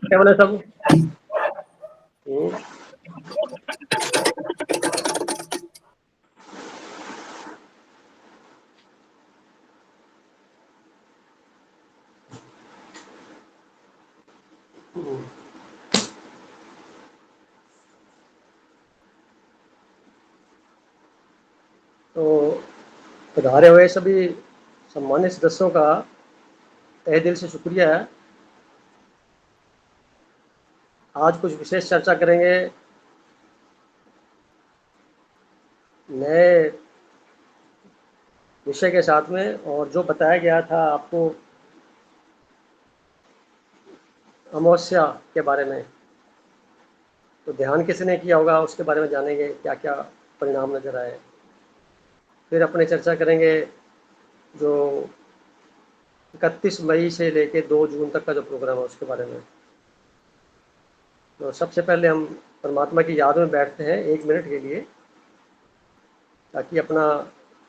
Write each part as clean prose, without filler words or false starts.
क्या बोले सब? तो पधारे हुए सभी सम्मानित सदस्यों का तहे दिल से शुक्रिया है। आज कुछ विशेष चर्चा करेंगे नए विषय के साथ में, और जो बताया गया था आपको अमावस्या के बारे में, तो ध्यान किसने किया होगा उसके बारे में जानेंगे, क्या क्या परिणाम नजर आए। फिर अपने चर्चा करेंगे जो 31 मई से लेके 2 जून तक का जो प्रोग्राम है उसके बारे में। तो सबसे पहले हम परमात्मा की याद में बैठते हैं 1 मिनट के लिए, ताकि अपना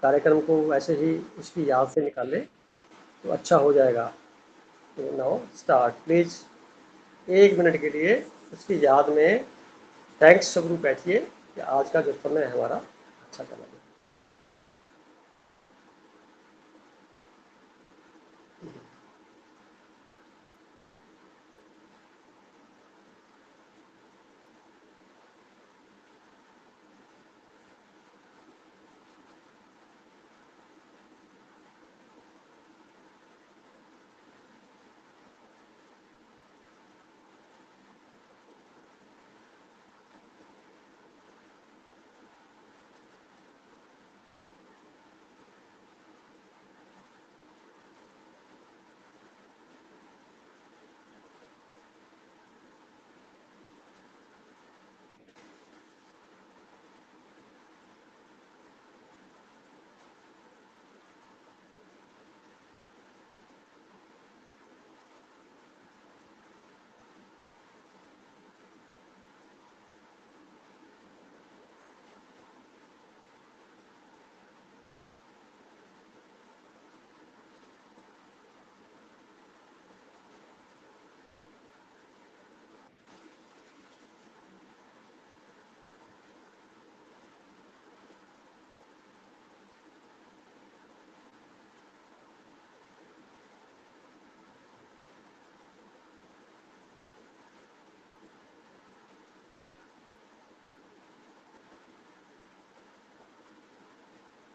कार्यक्रम को ऐसे ही उसकी याद से निकाले तो अच्छा हो जाएगा। तो नाउ स्टार्ट प्लीज। 1 मिनट के लिए उसकी याद में थैंक्स स्वरूप बैठिए कि आज का जो समय है हमारा अच्छा चला जाए।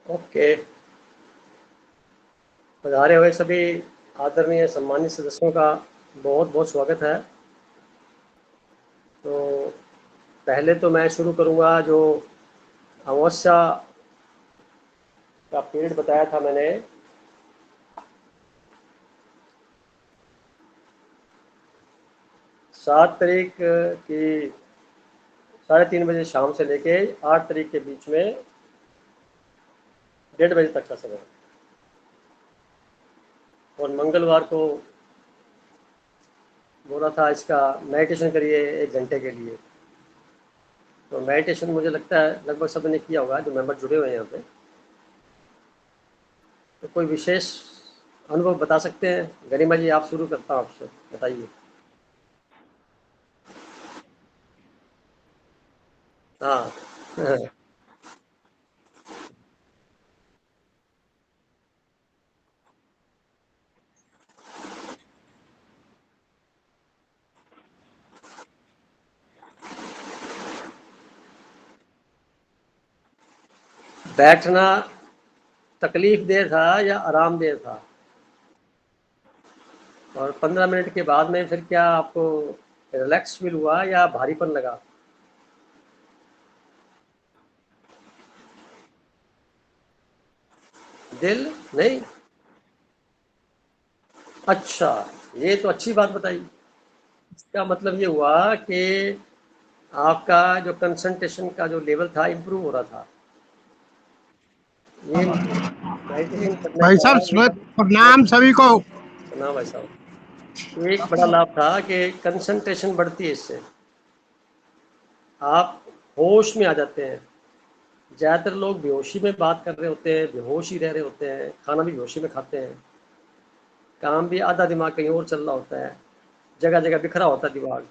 ओके, पधारे हुए सभी आदरणीय सम्मानित सदस्यों का बहुत बहुत स्वागत है। तो पहले तो मैं शुरू करूंगा जो अमावस्या का पीरियड बताया था मैंने, 7 तारीख की 3:30 बजे शाम से लेके 8 तारीख के बीच में 1:30 बजे तक का समय, और मंगलवार को बोला था इसका मेडिटेशन करिए 1 घंटे के लिए। तो मेडिटेशन मुझे लगता है लगभग सबने किया होगा जो मेंबर जुड़े हुए हैं यहाँ पे। तो कोई विशेष अनुभव बता सकते हैं? गरिमा जी आप शुरू, करता हूँ आपसे, बताइए। हाँ बैठना तकलीफ देह था या आरामदेह था? और 15 मिनट के बाद में फिर क्या आपको रिलैक्स फील हुआ या भारीपन लगा? दिल नहीं? अच्छा, ये तो अच्छी बात बताई। इसका मतलब ये हुआ कि आपका जो कंसंट्रेशन का जो लेवल था इम्प्रूव हो रहा था। ये मेडिटेशन करने भाई का साहब प्रणाम सभी को। ना भाई साहब, एक बड़ा लाभ था कि कंसंट्रेशन बढ़ती है इससे, आप होश में आ जाते हैं। ज़्यादातर लोग बेहोशी में बात कर रहे होते हैं, बेहोश ही रह रहे होते हैं, खाना भी बेहोशी में खाते हैं, काम भी आधा दिमाग कहीं और चल रहा होता है, जगह जगह बिखरा होता है दिमाग,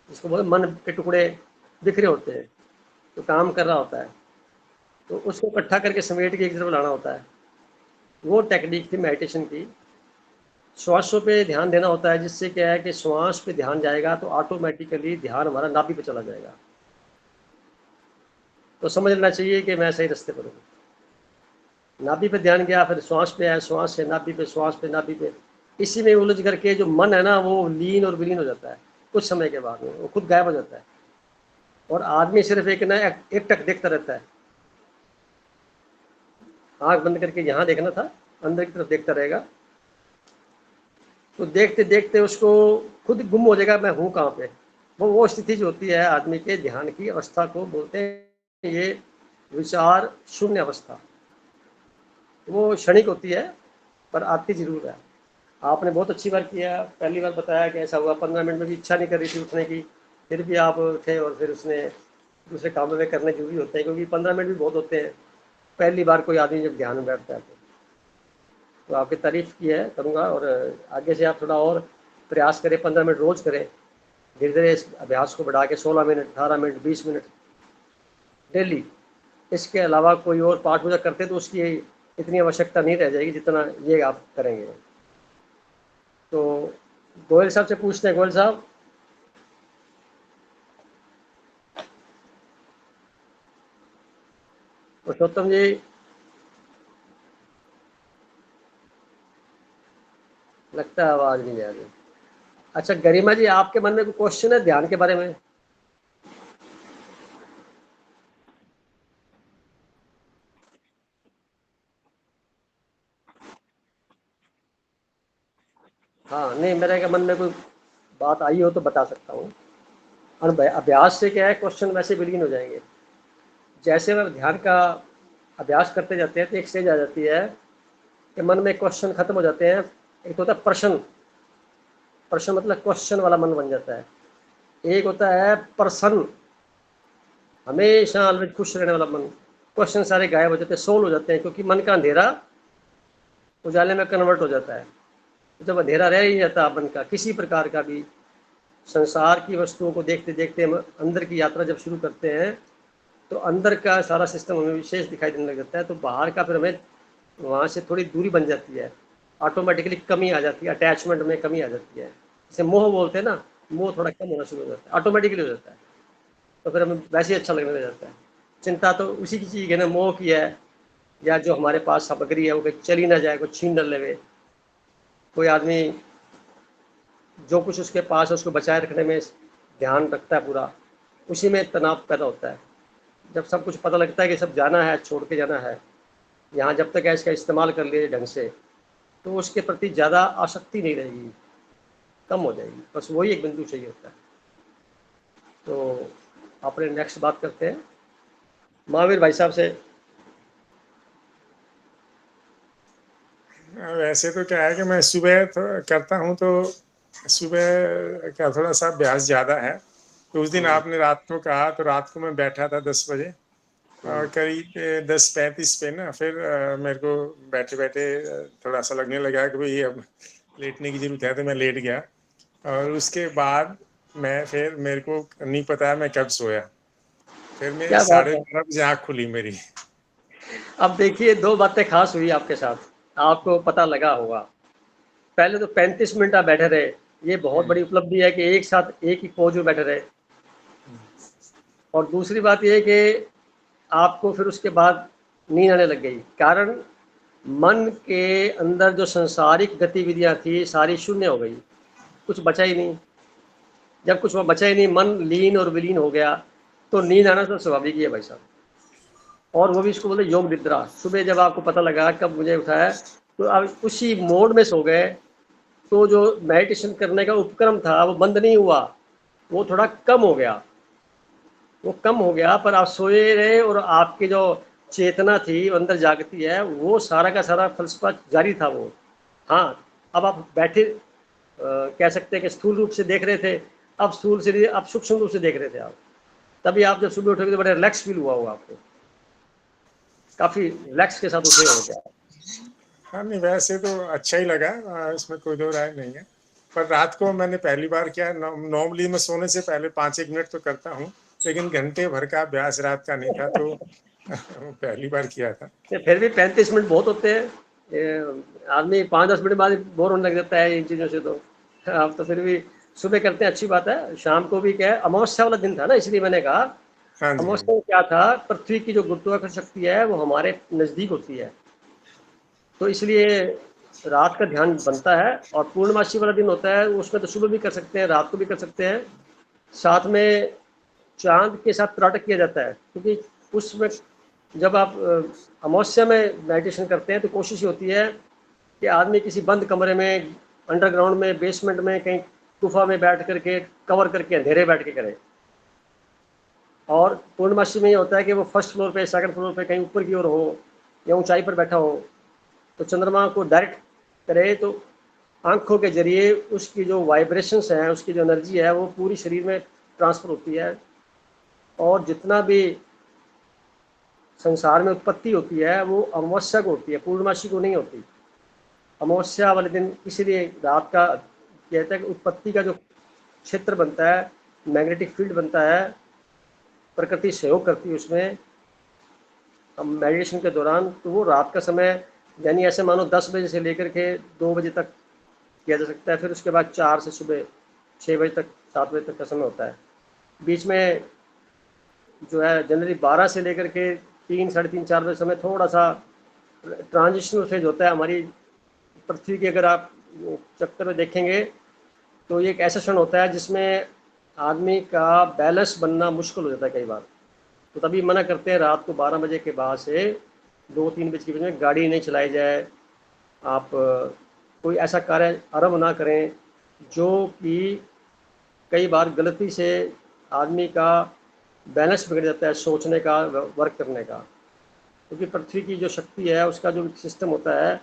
जिसको बोलते मन के टुकड़े बिखरे होते हैं, तो काम कर रहा होता है, तो उसको इकट्ठा करके समेट के एक तरफ लाना होता है। वो टेक्निक थी मेडिटेशन की। श्वासों पे ध्यान देना होता है, जिससे क्या है कि श्वास पे ध्यान जाएगा तो ऑटोमेटिकली ध्यान हमारा नाभि पे चला जाएगा। तो समझ लेना चाहिए कि मैं सही रास्ते पर हूँ। नाभि पे ध्यान गया, फिर श्वास पे आया, श्वास से नाभि पे, श्वास पे नाभि पे, इसी में उलझ करके जो मन है ना वो लीन और विलीन हो जाता है। कुछ समय के बाद में वो खुद गायब हो जाता है और आदमी सिर्फ एक ना एक टक देखता रहता है। आंख बंद करके यहाँ देखना था, अंदर की तरफ देखता रहेगा, तो देखते देखते उसको खुद गुम हो जाएगा, मैं हूँ कहाँ पे। वो स्थिति जो होती है आदमी के ध्यान की अवस्था को बोलते हैं ये विचार शून्य अवस्था। वो क्षणिक होती है पर आती जरूर है। आपने बहुत अच्छी बार किया, पहली बार बताया कि ऐसा हुआ, 15 मिनट में भी इच्छा नहीं कर रही थी उठने की, फिर भी आप उठे और फिर उसने दूसरे कामों में करने जरूरी होते हैं, क्योंकि 15 मिनट भी बहुत होते हैं पहली बार कोई आदमी जब ध्यान में बैठता है। तो आपकी तारीफ की है करूँगा, और आगे से आप थोड़ा और प्रयास करें, 15 मिनट रोज़ करें, धीरे धीरे इस अभ्यास को बढ़ा के 16 मिनट, 18 मिनट, 20 मिनट डेली। इसके अलावा कोई और पाठ पूजा करते तो उसकी इतनी आवश्यकता नहीं रह जाएगी जितना ये आप करेंगे। तो गोयल साहब से पूछते हैं, गोयल साहब। पुरुषोत्तम जी, लगता है आवाज़ नहीं आ रही। अच्छा गरिमा जी, आपके मन में कोई क्वेश्चन है ध्यान के बारे में? हाँ नहीं, मेरे मन में कोई बात आई हो तो बता सकता हूँ। अभ्यास से क्या है, क्वेश्चन वैसे विलीन हो जाएंगे। जैसे वह ध्यान का अभ्यास करते जाते हैं तो एक स्टेज आ जाती है कि मन में क्वेश्चन खत्म हो जाते हैं। एक तो होता है प्रश्न, प्रश्न मतलब क्वेश्चन वाला मन बन जाता है। एक होता है प्रसन्न, हमेशा ऑलवेज खुश रहने वाला मन। क्वेश्चन सारे गायब हो जाते हैं, सोल्व हो जाते हैं, क्योंकि मन का अंधेरा उजाले में कन्वर्ट हो जाता है। जब अंधेरा रह ही जाता मन का किसी प्रकार का भी, संसार की वस्तुओं को देखते देखते हम अंदर की यात्रा जब शुरू करते हैं तो अंदर का सारा सिस्टम हमें विशेष दिखाई देने लग जाता है। तो बाहर का फिर हमें वहाँ से थोड़ी दूरी बन जाती है, ऑटोमेटिकली कमी आ जाती है, अटैचमेंट में कमी आ जाती है। जैसे मोह बोलते हैं ना, मोह थोड़ा कम होना शुरू हो जाता है, ऑटोमेटिकली हो जाता है। तो फिर हमें वैसे ही अच्छा लगने लग जाता है। चिंता तो उसी की चीज़ है ना, मोह की है, या जो हमारे पास सामग्री है वो कहीं चली ना जाए, कोई छीन न लेवे। कोई आदमी जो कुछ उसके पास है उसको बचाए रखने में ध्यान रखता है पूरा, उसी में तनाव पैदा होता है। जब सब कुछ पता लगता है कि सब जाना है, छोड़ के जाना है, यहाँ जब तक है इसका इस्तेमाल कर लिए ढंग से, तो उसके प्रति ज़्यादा आसक्ति नहीं रहेगी, कम हो जाएगी। बस वही एक बिंदु चाहिए होता है। तो अपने नेक्स्ट बात करते हैं महावीर भाई साहब से। वैसे तो क्या है कि मैं सुबह तो करता हूँ, तो सुबह का थोड़ा सा अभ्यास ज़्यादा है। तो उस दिन आपने रात को कहा, तो रात को मैं बैठा था 10 बजे और करीब 10:35 पे ना फिर मेरे को बैठे बैठे थोड़ा सा लगने लगा कि भाई अब लेटने की जरूरत है, तो मैं लेट गया। और उसके बाद मैं फिर मेरे को नहीं पता मैं कब सोया, फिर मेरी क्या बात है। 12:30 बजे आँख खुली मेरी। अब देखिए, दो बातें खास हुई आपके साथ, आपको पता लगा होगा। पहले तो 35 मिनट आप बैठे रहे, ये बहुत बड़ी उपलब्धि है कि एक साथ एक ही पोज में बैठे रहे। और दूसरी बात ये है कि आपको फिर उसके बाद नींद आने लग गई। कारण मन के अंदर जो संसारिक गतिविधियां थी सारी शून्य हो गई, कुछ बचा ही नहीं। जब कुछ वहाँ बचा ही नहीं, मन लीन और विलीन हो गया, तो नींद आना तो स्वाभाविक ही है भाई साहब। और वो भी इसको बोलते योग निद्रा। सुबह जब आपको पता लगा कब मुझे उठाया, तो आप उसी मोड में सो गए। तो जो मेडिटेशन करने का उपक्रम था वो बंद नहीं हुआ, वो थोड़ा कम हो गया, वो कम हो गया, पर आप सोए रहे और आपकी जो चेतना थी वो अंदर जागती है, वो सारा का सारा फलसफा जारी था वो। हाँ, अब आप बैठे कह सकते हैं कि स्थूल रूप से देख रहे थे, अब स्थूल से नहीं, अब सूक्ष्म रूप से देख रहे थे आप। तभी आप जब सुबह उठोगे तो बड़ा रिलैक्स फील हुआ होगा आपको। काफ़ी रिलैक्स के साथ उठे हो क्या? हाँ, नहीं वैसे तो अच्छा ही लगा, इसमें कोई दो राय नहीं है। पर रात को मैंने पहली बार किया, नॉर्मली मैं सोने से पहले 5-1 मिनट तो करता हूँ, लेकिन घंटे भर का अभ्यास रात का नहीं था, तो पहली बार किया था। फिर भी 35 मिनट बहुत होते हैं। आदमी 5-10 मिनट बाद बोर होने लग जाता है इन चीज़ों से। तो आप तो फिर भी सुबह करते हैं, अच्छी बात है। शाम को भी क्या है, अमावस्या वाला दिन था ना, इसलिए मैंने कहा। हाँ जी, हाँ जी। अमावस्या में क्या था, पृथ्वी की जो गुरुत्वाकर्षण शक्ति है वो हमारे नज़दीक होती है, तो इसलिए रात का ध्यान बनता है। और पूर्णमासी वाला दिन होता है, उसमें तो सुबह भी कर सकते हैं, रात को भी कर सकते हैं। साथ में चाँद के साथ त्राटक किया जाता है, क्योंकि उसमें जब आप अमावस्या में मेडिटेशन करते हैं तो कोशिश ये होती है कि आदमी किसी बंद कमरे में, अंडरग्राउंड में, बेसमेंट में, कहीं गुफा में बैठ करके, कवर करके अंधेरे बैठ के करे। और पूर्णमासी में ये होता है कि वो फर्स्ट फ्लोर पे, सेकंड फ्लोर पे, कहीं ऊपर की ओर हो या ऊंचाई पर बैठा हो, तो चंद्रमा को डायरेक्ट करे, तो आंखों के जरिए उसकी जो वाइब्रेशंस हैं, उसकी जो एनर्जी है, वो पूरी शरीर में ट्रांसफ़र होती है। और जितना भी संसार में उत्पत्ति होती है वो अमावस्या को होती है, पूर्णमासी को नहीं होती। अमावस्या वाले दिन इसीलिए रात का कहते हैं कि उत्पत्ति का जो क्षेत्र बनता है, मैग्नेटिक फील्ड बनता है, प्रकृति सहयोग करती है उसमें मेडिटेशन के दौरान, तो वो रात का समय, यानी ऐसे मानो 10 बजे से लेकर के 2 बजे तक किया जा सकता है। फिर उसके बाद 4 से सुबह 6 बजे तक, 7 बजे तक का समय होता है। बीच में जो है जनरली 12 से लेकर के 3, साढ़े 3, 4 बजे समय थोड़ा सा ट्रांजिशनल फेज होता है हमारी पृथ्वी के। अगर आप चक्कर में देखेंगे तो ये एक ऐसा क्षण होता है जिसमें आदमी का बैलेंस बनना मुश्किल हो जाता है कई बार। तो तभी मना करते हैं रात को 12 बजे के बाद से 2-3 बजे के बीच में गाड़ी नहीं चलाई जाए, आप कोई ऐसा कार्य आरंभ ना करें जो कि कई बार गलती से आदमी का बैलेंस बिगड़ जाता है, सोचने का, वर्क करने का। क्योंकि पृथ्वी की जो शक्ति है उसका जो सिस्टम होता है,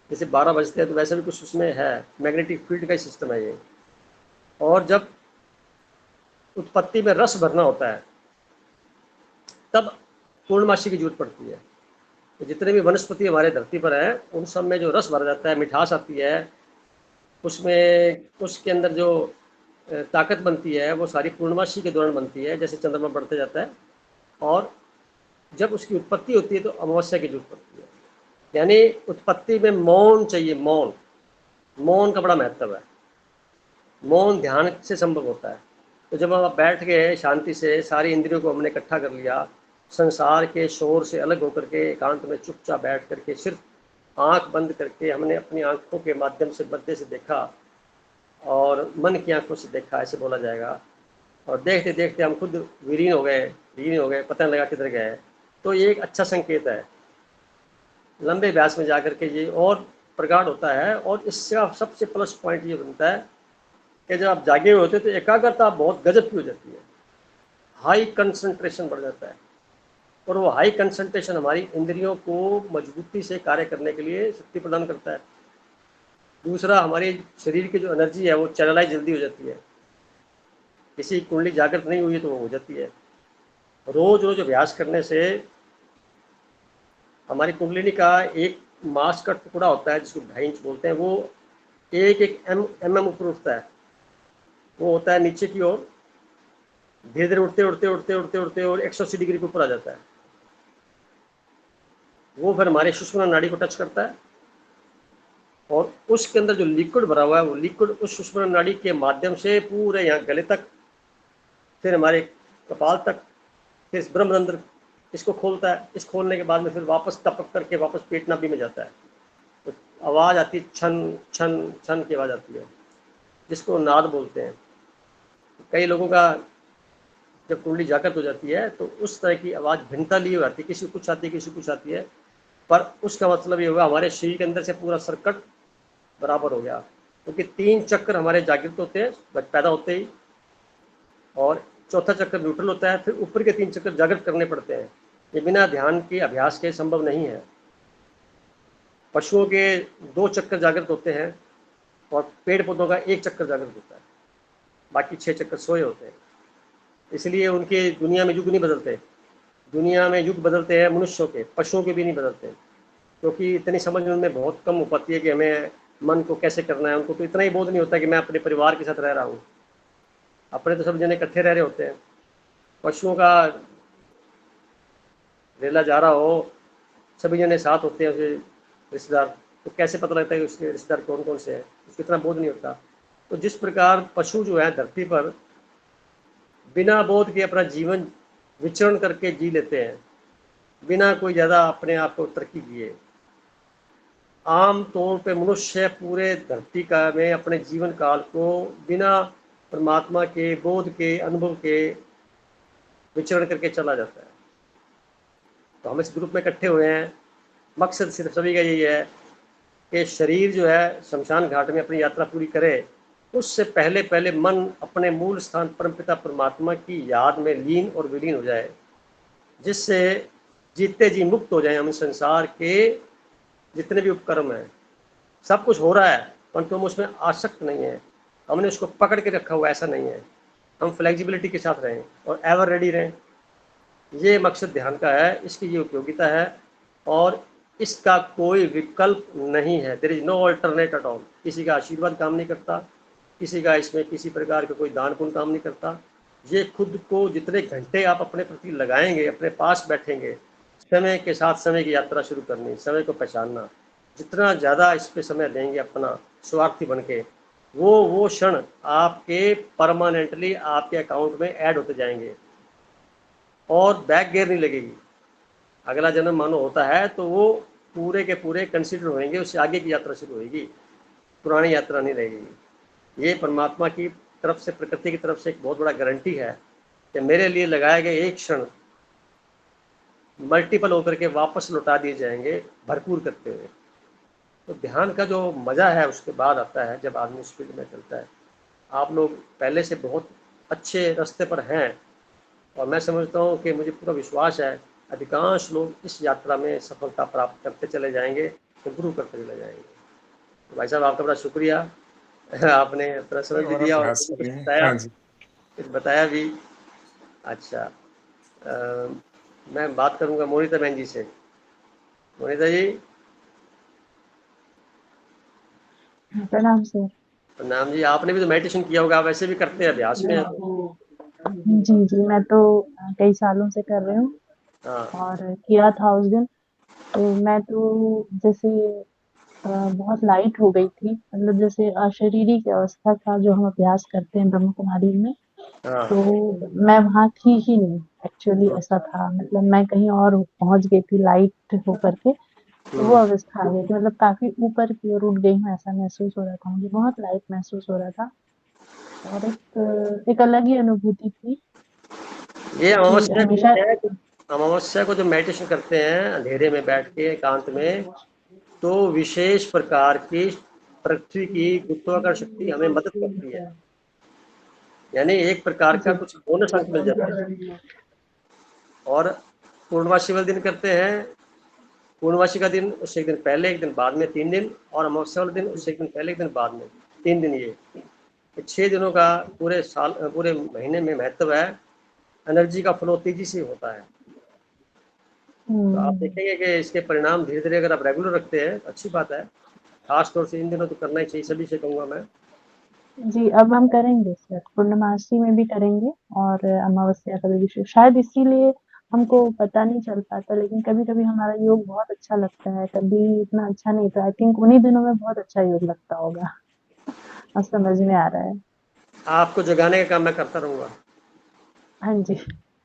जैसे 12 बजते हैं तो वैसे भी कुछ उसमें है, मैग्नेटिक फील्ड का ही सिस्टम है ये। और जब उत्पत्ति में रस भरना होता है तब पूर्णमासी की जरूरत पड़ती है। तो जितने भी वनस्पति हमारे धरती पर हैं उन सब में जो रस भरा जाता है, मिठास आती है, उसमें उसके अंदर जो ताकत बनती है वो सारी पूर्णमासी के दौरान बनती है, जैसे चंद्रमा बढ़ते जाता है। और जब उसकी उत्पत्ति होती है तो अमावस्या की जरूरत पड़ती है। यानी उत्पत्ति में मौन चाहिए, मौन। मौन का बड़ा महत्व है। मौन ध्यान से संभव होता है। तो जब हम बैठ गए शांति से, सारी इंद्रियों को हमने इकट्ठा कर लिया, संसार के शोर से अलग होकर के एकांत में चुपचाप बैठ करके, सिर्फ आंख बंद करके हमने अपनी आंखों के माध्यम से पर्दे से देखा और मन की आंखों से देखा, ऐसे बोला जाएगा। और देखते देखते हम खुद लीन हो गए, पता नहीं लगा किधर गए। तो ये एक अच्छा संकेत है। लंबे अभ्यास में जाकर के ये और प्रगाढ़ होता है। और इसका सबसे प्लस पॉइंट ये बनता है कि जब आप जागे हुए होते हैं तो एकाग्रता बहुत गजब की हो जाती है, हाई कंसंट्रेशन बढ़ जाता है। और वो हाई कंसंट्रेशन हमारी इंद्रियों को मजबूती से कार्य करने के लिए शक्ति प्रदान करता है। दूसरा, हमारे शरीर की जो एनर्जी है वो चैनलाइज जल्दी हो जाती है। किसी कुंडली जागृत नहीं हुई तो वो हो जाती है। रोज रोज अभ्यास करने से हमारी कुंडलिनी का एक मांस का टुकड़ा होता है जिसको 2.5 इंच बोलते हैं, वो एक एक एम ऊपर उठता है। वो होता है नीचे की ओर, धीरे धीरे उड़ते उड़ते उड़ते उड़ते उड़ते और 180 डिग्री के ऊपर आ जाता है। वो फिर हमारे सुषुम्ना नाड़ी को टच करता है और उसके अंदर जो लिक्विड भरा हुआ है वो लिक्विड उस सुषुम्ना नाड़ी के माध्यम से पूरे यहाँ गले तक, फिर हमारे कपाल तक, फिर इस ब्रह्मरंध्र इसको खोलता है। इस खोलने के बाद में फिर वापस टपक करके वापस पेट नाभि में जाता है। तो आवाज़ आती है, छन छन छन की आवाज़ आती है, जिसको नाद बोलते हैं। कई लोगों का जब कुंडली जागृत हो जाती है तो उस तरह की आवाज़ भिन्नता लिए आती है, किसी को कुछ आती है, किसी को कुछ आती है। पर उसका मतलब ये होगा हमारे शरीर के अंदर से पूरा सर्किट बराबर हो गया, क्योंकि 3 चक्र हमारे जागृत होते हैं पैदा होते ही, और चौथा चक्र न्यूट्रल होता है। फिर ऊपर के 3 चक्र जागृत करने पड़ते हैं। ये बिना ध्यान के अभ्यास के संभव नहीं है। पशुओं के 2 चक्कर जागृत होते हैं और पेड़ पौधों का 1 चक्कर जागृत होता है, बाकी 6 चक्कर सोए होते हैं। इसलिए उनके दुनिया में युग नहीं बदलते। दुनिया में युग बदलते हैं मनुष्यों के, पशुओं के भी नहीं बदलते, क्योंकि इतनी समझ उनमें बहुत कम हो पाती है कि हमें मन को कैसे करना है। उनको तो इतना ही बोध नहीं होता कि मैं अपने परिवार के साथ रह रहा हूँ। अपने तो सब जने इकट्ठे रह रहे होते हैं। पशुओं का रेला जा रहा हो, सभी जने साथ होते हैं उसके रिश्तेदार, तो कैसे पता लगता है कि उसके रिश्तेदार कौन कौन से हैं, उसको इतना बोध नहीं होता। तो जिस प्रकार पशु जो है धरती पर बिना बोध के अपना जीवन विचरण करके जी लेते हैं, बिना कोई ज़्यादा अपने आप को तरक्की किए, आम तौर पे मनुष्य पूरे धरती का में अपने जीवन काल को बिना परमात्मा के बोध के अनुभव के विचरण करके चला जाता है। तो हम इस ग्रुप में इकट्ठे हुए हैं, मकसद सिर्फ सभी का यही है कि शरीर जो है शमशान घाट में अपनी यात्रा पूरी करे, उससे पहले पहले मन अपने मूल स्थान परमपिता परमात्मा की याद में लीन और विलीन हो जाए, जिससे जीते जी मुक्त हो जाए हम संसार के जितने भी उपक्रम हैं। सब कुछ हो रहा है परंतु हम उसमें आसक्त नहीं है, हमने उसको पकड़ के रखा हुआ ऐसा नहीं है। हम फ्लेक्सिबिलिटी के साथ रहें और एवर रेडी रहें, ये मकसद ध्यान का है, इसकी ये उपयोगिता है और इसका कोई विकल्प नहीं है। There is no alternate at all. किसी का आशीर्वाद काम नहीं करता, किसी का इसमें किसी प्रकार का कोई दान पुण्य काम नहीं करता। ये खुद को जितने घंटे आप अपने प्रति लगाएंगे, अपने पास बैठेंगे, समय के साथ समय की यात्रा शुरू करनी, समय को पहचानना, जितना ज़्यादा इस पे समय देंगे अपना स्वार्थी बन के, वो क्षण आपके परमानेंटली आपके अकाउंट में ऐड होते जाएंगे और बैक गियर नहीं लगेगी। अगला जन्म मानो होता है तो वो पूरे के पूरे कंसिडर होंगे, उससे आगे की यात्रा शुरू होगी, पुरानी यात्रा नहीं रहेगी। ये परमात्मा की तरफ से, प्रकृति की तरफ से एक बहुत बड़ा गारंटी है कि मेरे लिए लगाए गए एक क्षण मल्टीपल होकर के वापस लौटा दिए जाएंगे भरपूर करते हुए। तो ध्यान का जो मज़ा है उसके बाद आता है जब आदमी उस फील्ड में चलता है। आप लोग पहले से बहुत अच्छे रास्ते पर हैं और मैं समझता हूँ कि मुझे पूरा विश्वास है अधिकांश लोग इस यात्रा में सफलता प्राप्त करते चले जाएंगे, इम्प्रूव करते चले जाएंगे। तो भाई साहब आपका बड़ा शुक्रिया, आपने अपना समय भी और दिया और अभ्यास मुझे कुछ करें। बताया, हाँ जी। कुछ बताया भी। अच्छा, मैं बात करूँगा मोनिता बहन जी से। मोनिता जी। प्रणाम सर। प्रणाम जी। आपने भी तो मेडिटेशन किया होगा, आप वैसे भी करते हैं, अभ्यास में है तो। जी जी, मैं तो कई सालों से कर रही हूँ हाँ और किया था उस दिन। तो मैं तो जैसे बहुत लाइट हो गई थी, मतलब जैसे अशरीरी की अवस्था था जो हम अभ्यास करते हैं ब्रह्म कुमारी में, हाँ। तो मैं वहाँ थी ही नहीं। एक्चुअली ऐसा था, मतलब मैं कहीं और पहुँच गई थी लाइट होकर के। तो वो अवस्था आ गई थी, मतलब काफ़ी ऊपर की ओर उठ गई हूँ ऐसा महसूस हो रहा था मुझे, बहुत लाइट महसूस हो रहा था और एक अलग ही अनुभूति थी ये कि अमावस्या को हमेशा। क्या है, अमावस्या को जो मेडिटेशन करते हैं अंधेरे में बैठ के एकांत में, तो विशेष प्रकार की पृथ्वी की गुरुत्वाकर्षण शक्ति हमें मदद करती है, यानी एक प्रकार का जी। कुछ बोनस अंक मिल जाता है। और पूर्णमासी वाले दिन करते हैं, पूर्णमासी का दिन उससे एक दिन पहले, एक दिन बाद में, 3 दिन, और अमावस्या वाले दिन उससे एक दिन पहले, एक दिन बाद में, 3 दिन। ये 6 दिनों का पूरे साल, पूरे महीने में महत्व है। एनर्जी का फ्लो तेजी से होता है। तो आप देखेंगे कि इसके परिणाम धीरे धीरे अगर आप रेगुलर रखते हैं तो अच्छी बात है। खास तौर से इन दिनों तो करना ही चाहिए, सभी से कहूँगा मैं। जी, अब हम करेंगे सर, पूर्णमासी में भी करेंगे और अमावस्या का भी विशेष, शायद इसीलिए हमको पता नहीं चल पाता, लेकिन कभी-कभी हमारा योग बहुत अच्छा लगता है, कभी इतना अच्छा नहीं। तो आई थिंक उन्हीं दिनों में बहुत अच्छा योग लगता होगा। अब समझ में आ रहा है। आपको जगाने का काम मैं करता रहूँगा, हाँ जी,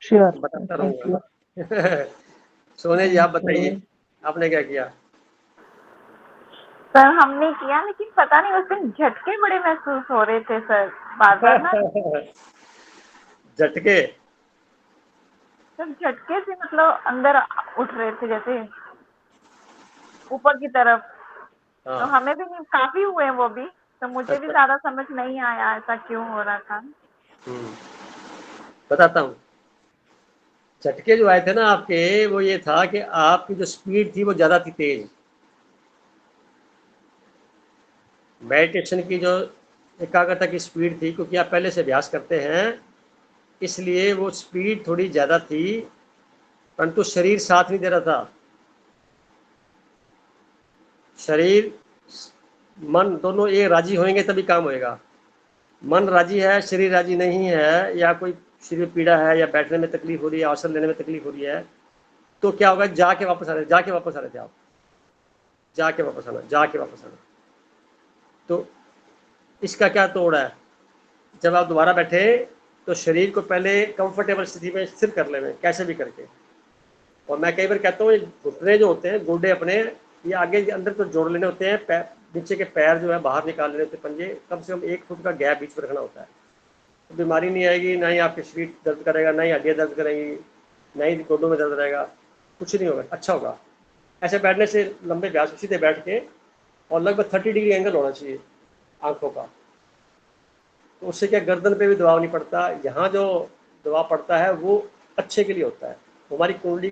श्योर सर, बताता थैंक यू। रहूँगा। सोने जी आप ओके। बताइए, आपने क्या किया? सर हमने किया, लेकिन पता नहीं उस दिन झटके बड़े महसूस हो रहे थे सर, बार-बार ना। झटके? सर झटके से मतलब अंदर उठ रहे थे जैसे ऊपर की तरफ। तो हाँ। हमें भी नहीं, काफ़ी हुए हैं वो भी, तो मुझे भी अच्छा। ज़्यादा समझ नहीं आया ऐसा क्यों हो रहा था। बताता हूँ। झटके जो आए थे ना आपके, वो ये था कि आपकी जो स्पीड थी वो ज़्यादा थी, तेज। मेडिटेशन की जो एकाग्रता की स्पीड थी, क्योंकि आप पहले से अभ्यास करते हैं, इसलिए वो स्पीड थोड़ी ज़्यादा थी परंतु शरीर साथ नहीं दे रहा था। शरीर मन दोनों ये राजी होंगे तभी काम होएगा। मन राजी है, शरीर राजी नहीं है, या कोई शरीर में पीड़ा है, या बैठने में तकलीफ हो रही है, आसन लेने में तकलीफ हो रही है, तो क्या होगा, जाके वापस आ रहे थे आप, जाके वापस आना। तो इसका क्या तोड़ है, जब आप दोबारा बैठे तो शरीर को पहले कंफर्टेबल स्थिति में स्थिर कर ले, कैसे भी करके। और मैं कई बार कहता हूँ, घुटने जो होते हैं, गोडे अपने ये आगे के अंदर तो जोड़ लेने होते हैं, नीचे के पैर जो है बाहर निकाल लेने होते हैं, पंजे कम से कम 1 फुट का गैप बीच में रखना होता है। तो बीमारी नहीं आएगी, ना ही आपके शरीर दर्द करेगा, ना ही हड्डियाँ दर्द करेंगी, ना ही गोडों में दर्द रहेगा, कुछ नहीं होगा, अच्छा होगा। ऐसे बैठने से लंबे अभ्यास सीधे बैठ के, और लगभग 30 डिग्री एंगल होना चाहिए आंखों का। तो उससे क्या, गर्दन पे भी दबाव नहीं पड़ता। यहाँ जो दबाव पड़ता है वो अच्छे के लिए होता है, हमारी कुंडली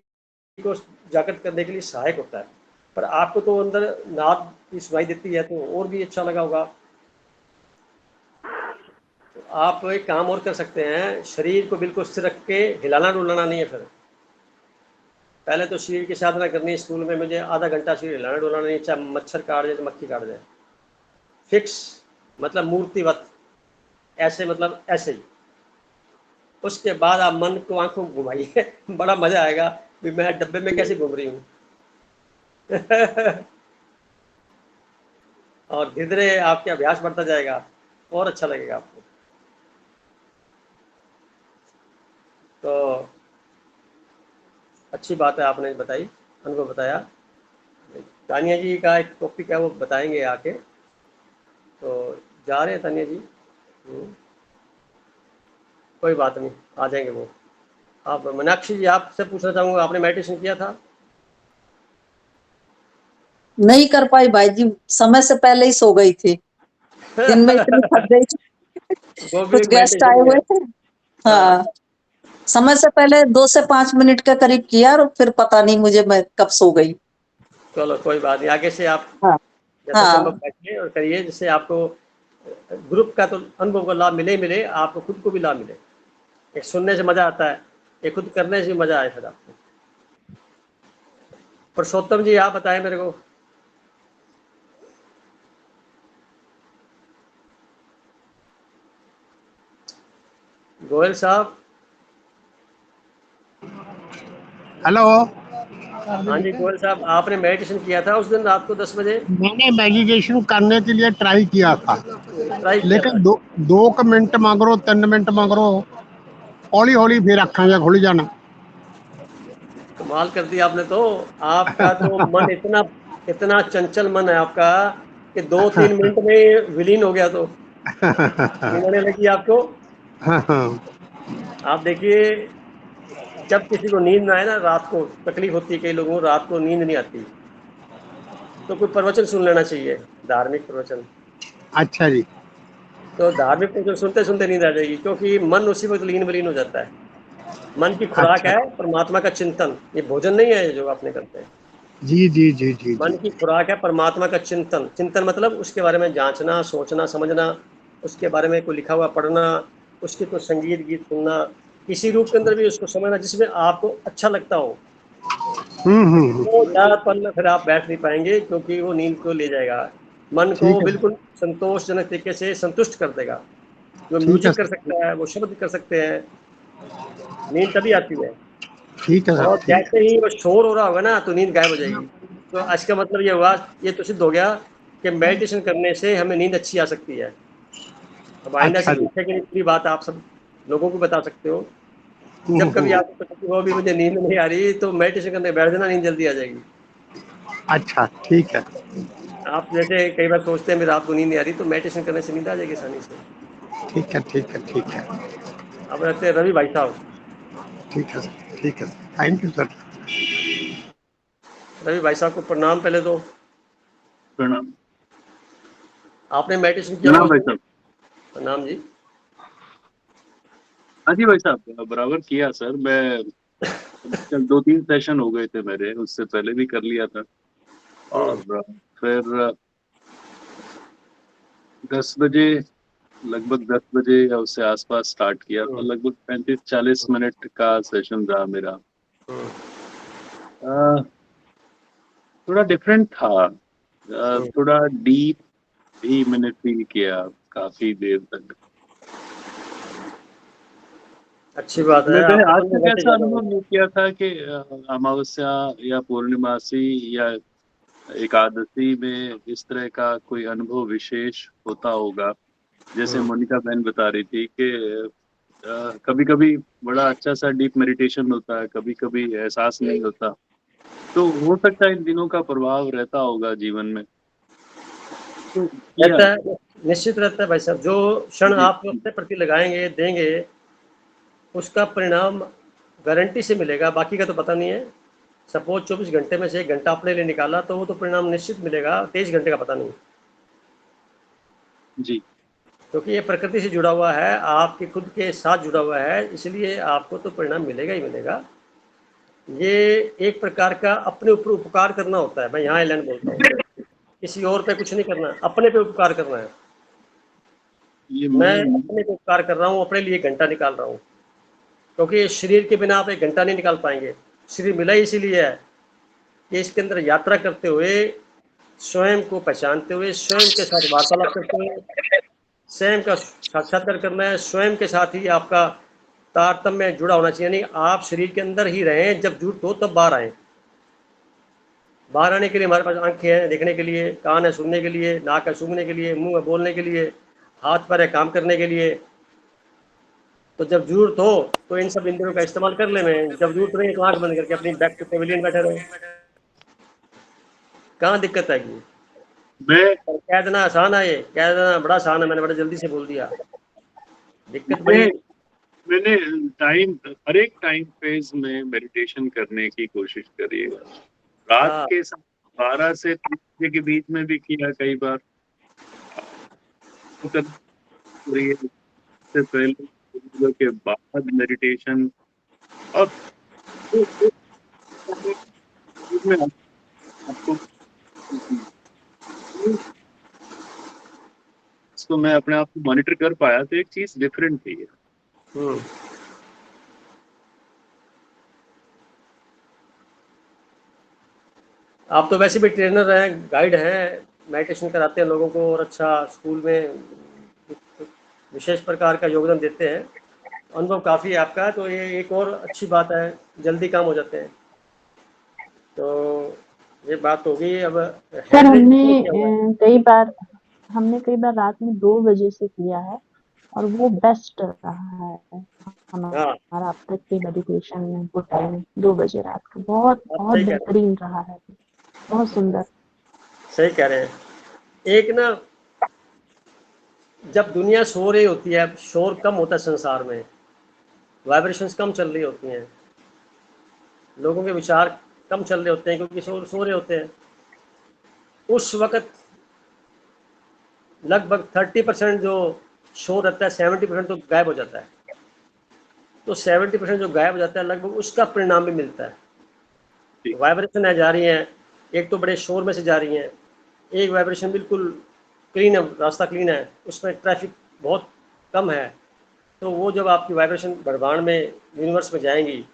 को जागृत करने के लिए सहायक होता है। पर आपको तो अंदर नाद की सुनाई देती है, तो और भी अच्छा लगा होगा। तो आप एक काम और कर सकते हैं, शरीर को बिल्कुल स्थिर रख के हिलाना डुलाना नहीं है। फिर पहले तो शरीर की साधना करनी है। स्कूल में मुझे आधा घंटा शरीर हिलाना डुलाना नहीं, चाहे मच्छर काट जाए, मक्खी काट जाए, फिक्स, मतलब मूर्तिवत, ऐसे, मतलब ऐसे ही। उसके बाद आप मन को आंखों घुमाइए, बड़ा मजा आएगा भी मैं डब्बे में कैसे घूम रही हूँ। और धीरे धीरे आपके अभ्यास बढ़ता जाएगा और अच्छा लगेगा आपको। तो अच्छी बात है, आपने बताई, अनुभव बताया। तानिया जी का एक टॉपिक है, वो बताएंगे आके। तो जा रहे हैं तानिया जी? कोई बात नहीं, आ जाएंगे वो। आप मीनाक्षी जी, आपसे पूछना चाहूँगा, आपने मेडिटेशन किया था? नहीं कर पाई भाई जी, समय से पहले ही सो गई थी, दिन में इतनी थक गई थी। वो भी कुछ एक गेस्ट मेडिटेशन आए ही है। हुए थे। हाँ, समय से पहले 2 से 5 मिनट के करीब किया, और फिर पता नहीं मुझे मैं कब सो गई। चलो कोई बात नहीं, आगे से आप हाँ जैसा संभव हाँ बैठिए और करिए, जिससे आपको ग्रुप का तो अनुभव का लाभ मिले ही मिले, आपको खुद को भी लाभ मिले। एक सुनने से मजा आता है, एक खुद करने से मजा आए फिर आपको। पुरुषोत्तम जी, आप बताएं मेरे को। गोयल साहब। हेलो। हाँ जी गोयल साहब, आपने मेडिटेशन किया था उस दिन रात को 10 बजे? मैंने मेडिटेशन करने के लिए ट्राई किया था, ट्राई किया था? लेकिन 2 मिनट मगरो 3 मिनट मगरो हौली हौली फिर अखा जा खुल जाना। कमाल कर दिया आपने तो। आपका तो मन इतना इतना चंचल मन है आपका कि 2-3 मिनट में विलीन हो गया। तो नींद आने लगी आपको। आप देखिए, जब किसी को नींद ना आए ना, रात को तकलीफ होती है, कई लोगों को रात को नींद नहीं आती, तो कोई प्रवचन सुन लेना चाहिए, धार्मिक प्रवचन। अच्छा जी। तो धार्मिक प्रवचन सुनते सुनते नींद आ जाएगी, क्योंकि मन उसी वक्त लीन विलीन हो जाता है। मन की खुराक अच्छा है परमात्मा का चिंतन, ये भोजन नहीं है जो आपने करते हैं। जी जी जी जी जी। मन की खुराक है परमात्मा का चिंतन। चिंतन मतलब उसके बारे में जांचना, सोचना, समझना, उसके बारे में कोई लिखा हुआ पढ़ना, उसके कोई संगीत गीत सुनना, किसी रूप के अंदर भी उसको समझना जिसमें आपको अच्छा लगता हो। तो ज़्यादा पल फिर आप बैठ नहीं पाएंगे, क्योंकि वो नींद को ले जाएगा। मन को ठीक है बिल्कुल संतोषजनक तरीके से संतुष्ट कर देगा। जो ठीक है म्यूजिक कर सकता है, वो शब्द कर सकते हैं, नींद तभी आती है। ठीक है और सर, ठीक जैसे है। ही वो शोर हो रहा होगा ना, तो नींद गायब हो जाएगी। तो आज का मतलब ये हुआ, ये तो सिद्ध हो गया कि मेडिटेशन करने से हमें नींद अच्छी आ सकती है। अब आइंदा से अच्छा जी। झूठे की पूरी बात आप सब लोगों को बता सकते हो। जब कभी आपको पता हो भी मुझे नींद नहीं आ रही, तो मेडिटेशन करने बैठ जाना, नींद जल्दी आ जाएगी। अच्छा ठीक है। आप जैसे कई बार सोचते हैं मेरी रात को नींद नहीं आ रही, तो मेडिटेशन करने से नींद आ जाएगी आसानी से। ठीक है ठीक है ठीक है अब रहते हैं रवि भाई साहब। ठीक है सर, ठीक है। Thank you sir. रवि भाई साहब को प्रणाम पहले तो। प्रणाम। आपने मेडिटेशन किया प्रणाम होगा भाई उस दिन? साहब। प्रणाम जी। हाँ जी भाई साहब, बराबर किया सर। मैं 2-3 सेशन हो गए थे मेरे, उससे पहले भी कर लिया था। और फिर 10 बजे, लगभग 10 बजे या उससे आसपास स्टार्ट किया था। लगभग 35-40 मिनट का सेशन रहा मेरा। अ, थोड़ा डिफरेंट था, थोड़ा डीप भी मैंने फील किया काफी देर तक। अच्छी बात है, मैंने आपको आज तो तक वैसे ऐसा ज़्यादा अनुभव होगा। नहीं किया था कि अमावस्या या पूर्णिमासी या एकादशी में इस तरह का कोई अनुभव विशेष होता होगा। जैसे हुँ। मोनिका बहन बता रही थी कि कभी कभी बड़ा अच्छा सा डीप मेडिटेशन होता है, कभी कभी एहसास नहीं होता। तो हो सकता है इन दिनों का प्रभाव रहता होगा जीवन में। तो किया। रहता है, निश्चित रहता है भाई साहब। जो क्षण जी आप अपने प्रति लगाएँगे, देंगे, उसका परिणाम गारंटी से मिलेगा, बाकी का तो पता नहीं है। सपोज़ 24 घंटे में से 1 घंटा अपने लिए निकाला, तो वो तो परिणाम निश्चित मिलेगा, 23 घंटे का पता नहीं। जी क्योंकि ये प्रकृति से जुड़ा हुआ है, आपके खुद के साथ जुड़ा हुआ है, इसलिए आपको तो परिणाम मिलेगा ही मिलेगा। ये एक प्रकार का अपने ऊपर उपकार करना होता है, मैं यहाँ एलन बोलता हूँ। किसी और पे कुछ नहीं करना, अपने पे उपकार करना है। ये मैं मैं अपने पे उपकार कर रहा हूँ, अपने लिए 1 घंटा निकाल रहा हूँ, क्योंकि शरीर के बिना आप 1 घंटा नहीं निकाल पाएँगे। शरीर मिला ही इसीलिए है कि इसके अंदर यात्रा करते हुए, स्वयं को पहचानते हुए, स्वयं के साथ वार्तालाप करते हुए, स्वयं का साक्षात्कार करना है, स्वयं के साथ ही आपका तारतम्य जुड़ा होना चाहिए। यानी आप शरीर के अंदर ही रहें, जब ज़रूरत हो तब बाहर आएँ। बाहर आने के लिए हमारे पास आँखें हैं देखने के लिए, कान है सुनने के लिए, नाक है सूंघने के लिए, मुँह है बोलने के लिए, हाथ पैर है काम करने के लिए। तो जब ज़रूरत हो तो इन सब इंद्रियों का इस्तेमाल कर लें में, जब ज़रूरत नहीं है तो आँख बंद करके अपनी बैक टू पेविलियन बैठे रहो। कहाँ दिक्कत आएगी? मैं और कह देना आसान है ये, कह देना बड़ा आसान है, मैंने बड़ा जल्दी से बोल दिया। दिक्कत बड़ी मैंने मैंने टाइम हर एक टाइम फेज में मेडिटेशन करने की कोशिश करी है। रात हाँ, के 12 से 3 बजे के बीच में भी किया कई बार। तो करी है, इससे पहले सुबह के बाद मेडिटेशन। और में आपको इसको मैं अपने आप को मॉनिटर कर पाया तो एक चीज डिफरेंट थी। हुँ। आप तो वैसे भी ट्रेनर हैं, गाइड हैं, मेडिटेशन कराते हैं लोगों को और अच्छा स्कूल में विशेष प्रकार का योगदान देते हैं। अनुभव काफ़ी है आपका, तो ये एक और अच्छी बात है, जल्दी काम हो जाते हैं। तो ये बात होगी अब। सर हेड रेट क्या हुआ है? हमने कई बार रात में 2 बजे से किया है और वो बेस्ट रहा है हाँ, हमारा अब तक के मेडिटेशन में वो टाइम 2 बजे रात का बहुत आप बहुत सही कह रहे बेहतरीन रहा है, बहुत सुंदर। हैं, सही कह रहे हैं। एक ना, जब दुनिया सो रही होती है, शोर कम होता है संसार में, वाइब्रेशंस कम चल रही होती हैं, लोगों के विचार कम चल रहे होते हैं क्योंकि सो रहे होते हैं। उस वक़्त लगभग 30% जो शोर रहता है, 70% तो गायब हो जाता है। तो 70% जो गायब हो जाता है, लगभग उसका परिणाम भी मिलता है। ठीक। वाइब्रेशन है जा रही हैं, एक तो बड़े शोर में से जा रही हैं, एक वाइब्रेशन बिल्कुल क्लीन है, रास्ता क्लीन है, उसमें ट्रैफिक बहुत कम है। तो वो जब आपकी वाइब्रेशन ब्रह्मांड में, यूनिवर्स में जाएंगी,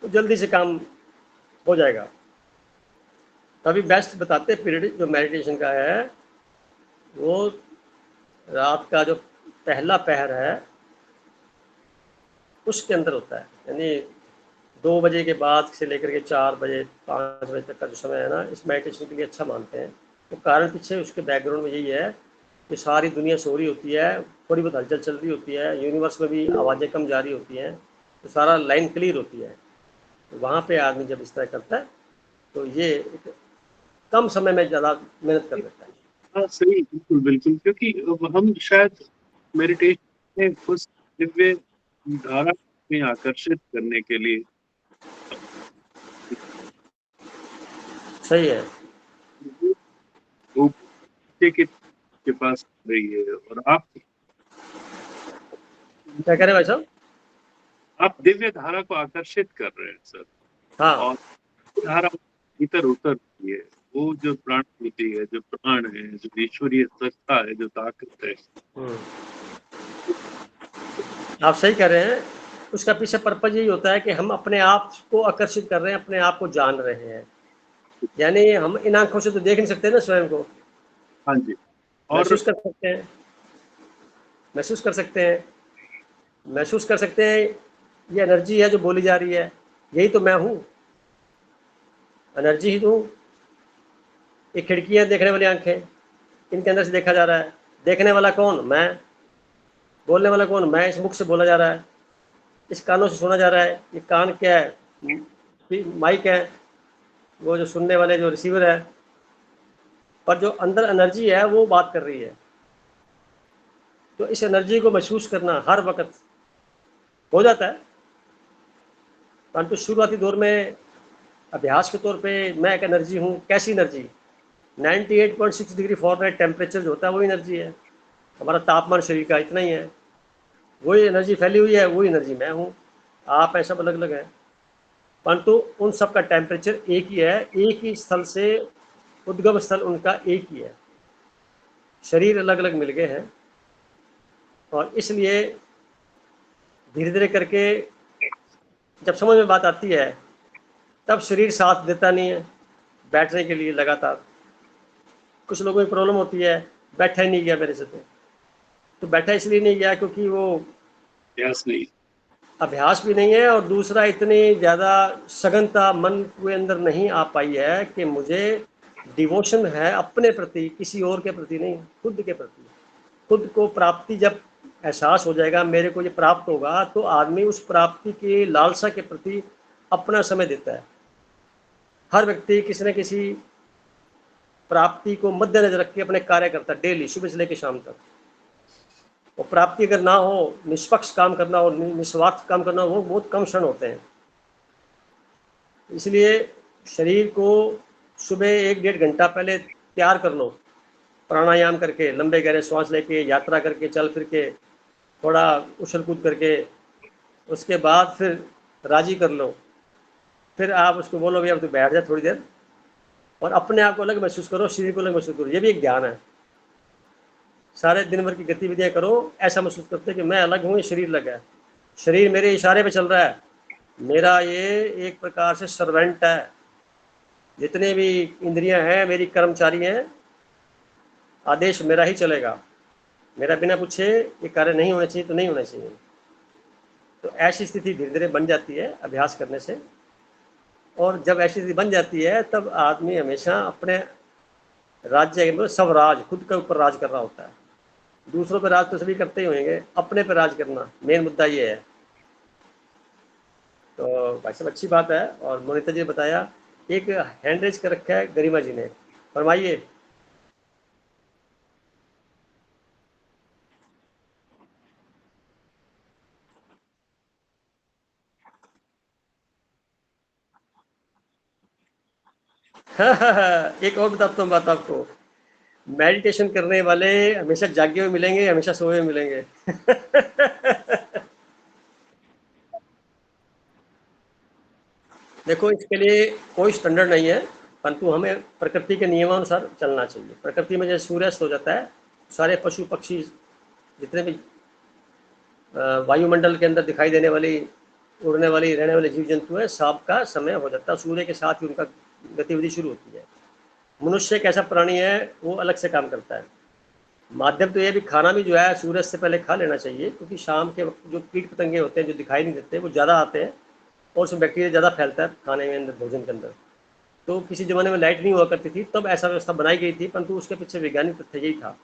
तो जल्दी से काम हो जाएगा। तभी बेस्ट बताते पीरियड जो मेडिटेशन का है, वो रात का जो पहला पहर है उसके अंदर होता है। यानी 2 बजे के बाद से लेकर के 4 बजे 5 बजे तक का जो समय है ना, इस मेडिटेशन के लिए अच्छा मानते हैं। तो कारण पीछे उसके बैकग्राउंड में यही है कि सारी दुनिया सो रही होती है, थोड़ी बहुत हलचल चल रही होती है, यूनिवर्स में भी आवाज़ें कम जा रही होती हैं, तो सारा लाइन क्लियर होती है। तो वहाँ पे आदमी जब इस तरह करता है, तो ये एक कम समय में ज़्यादा मेहनत कर लेता है। हाँ सही, बिल्कुल बिल्कुल, क्योंकि अब हम शायद मेडिटेशन में उस दिव्य धारा में आकर्षित करने के लिए सही है। वो बच्चे के पास रही है और क्या कह रहे हैं भाई साहब? आप दिव्य धारा को आकर्षित कर रहे हैं सर। हाँ, और धारा भीतर उतर रही है, वो जो प्राण होती है, जो प्राण है, जो ईश्वरीय सत्ता है, जो ताकत है। हम्म, आप सही कह रहे हैं। उसका पीछे पर्पज यही होता है कि हम अपने आप को आकर्षित कर रहे हैं, अपने आप को जान रहे हैं। यानी हम इन आंखों से तो देख नहीं सकते ना स्वयं को, हाँ जी। और महसूस कर सकते हैं, महसूस कर सकते हैं, महसूस कर सकते हैं। ये एनर्जी है जो बोली जा रही है, यही तो मैं हूँ, एनर्जी ही तो हूँ। ये खिड़कियाँ देखने वाली आंखें, इनके अंदर से देखा जा रहा है। देखने वाला कौन? मैं। बोलने वाला कौन? मैं। इस मुख से बोला जा रहा है, इस कानों से सुना जा रहा है। ये कान क्या है? माइक है, वो जो सुनने वाले जो रिसीवर है। पर जो अंदर एनर्जी है वो बात कर रही है। तो इस एनर्जी को महसूस करना हर वक्त हो जाता है, परंतु शुरुआती दौर में अभ्यास के तौर पे मैं एक एनर्जी हूँ। कैसी एनर्जी? 98.6 डिग्री फॉरेनहाइट टेम्परेचर जो होता है वही एनर्जी है। हमारा तापमान शरीर का इतना ही है, वही एनर्जी फैली हुई है, वही एनर्जी मैं हूँ। आप है सब अलग अलग है, परंतु उन सब का टेम्परेचर एक ही है। एक ही स्थल से उद्गम स्थल उनका एक ही है, शरीर अलग अलग मिल गए हैं। और इसलिए धीरे धीरे करके जब समझ में बात आती है तब शरीर साथ देता नहीं है बैठने के लिए लगातार। कुछ लोगों की प्रॉब्लम होती है, बैठा ही नहीं गया मेरे से। तो बैठा इसलिए नहीं गया क्योंकि वो अभ्यास भी नहीं है, और दूसरा इतनी ज़्यादा सघनता मन के अंदर नहीं आ पाई है कि मुझे डिवोशन है अपने प्रति, किसी और के प्रति नहीं, खुद के प्रति। खुद को प्राप्ति जब एहसास हो जाएगा, मेरे को ये प्राप्त होगा, तो आदमी उस प्राप्ति की लालसा के प्रति अपना समय देता है। हर व्यक्ति किसी न किसी प्राप्ति को मद्देनजर रख के अपने कार्य करता है डेली, सुबह से लेकर शाम तक। और प्राप्ति अगर ना हो, निष्पक्ष काम करना हो, निस्वार्थ काम करना हो, वो बहुत कम क्षण होते हैं। इसलिए शरीर को सुबह 1-1.5 घंटा पहले तैयार कर लो, प्राणायाम करके, लंबे गहरे श्वास लेके, यात्रा करके, चल फिर के, थोड़ा उछल कूद करके, उसके बाद फिर राजी कर लो। फिर आप उसको बोलो भैया अब तो बैठ जा थोड़ी देर, और अपने आप को अलग महसूस करो, शरीर को अलग महसूस करो। ये भी एक ध्यान है। सारे दिन भर की गतिविधियां करो, ऐसा महसूस करते कि मैं अलग हूँ, ये शरीर अलग है। शरीर मेरे इशारे पे चल रहा है, मेरा ये एक प्रकार से सर्वेंट है। जितने भी इंद्रियां हैं मेरी कर्मचारी हैं, आदेश मेरा ही चलेगा, मेरा बिना पूछे ये कार्य नहीं होना चाहिए तो नहीं होना चाहिए। तो ऐसी स्थिति धीरे धीरे बन जाती है अभ्यास करने से। और जब ऐसी स्थिति बन जाती है तब आदमी हमेशा अपने राज्य में सब राज खुद के ऊपर राज कर रहा होता है। दूसरों पर राज तो सभी करते ही होंगे, अपने पर राज करना मेन मुद्दा ये है। तो भाई साहब अच्छी बात है। और मोनिता जी ने बताया, एक हैंड रेज कर रखा है गरिमा जी ने, फरमाइए। एक और बताता हूँ बात आपको, मेडिटेशन करने वाले हमेशा जागे हुए मिलेंगे, हमेशा सोए हुए मिलेंगे। देखो इसके लिए कोई स्टैंडर्ड नहीं है, परंतु हमें प्रकृति के नियमानुसार चलना चाहिए। प्रकृति में जैसे सूर्यास्त हो जाता है, सारे पशु पक्षी जितने भी वायुमंडल के अंदर दिखाई देने वाली, उड़ने वाली, रहने वाले जीव जंतु है, सबका समय हो जाता है सूर्य के साथ ही उनका गतिविधि शुरू होती है। मनुष्य एक ऐसा प्राणी है वो अलग से काम करता है। माध्यम तो ये भी, खाना भी जो है सूरज से पहले खा लेना चाहिए, क्योंकि शाम के वक्त जो कीट पतंगे होते हैं जो दिखाई नहीं देते वो ज़्यादा आते हैं और उसमें बैक्टीरिया ज़्यादा फैलता है खाने में, अंदर भोजन के अंदर। तो किसी ज़माने में लाइट नहीं हुआ करती थी, तब ऐसा व्यवस्था बनाई गई थी, परंतु उसके पीछे वैज्ञानिक तथ्य यही था।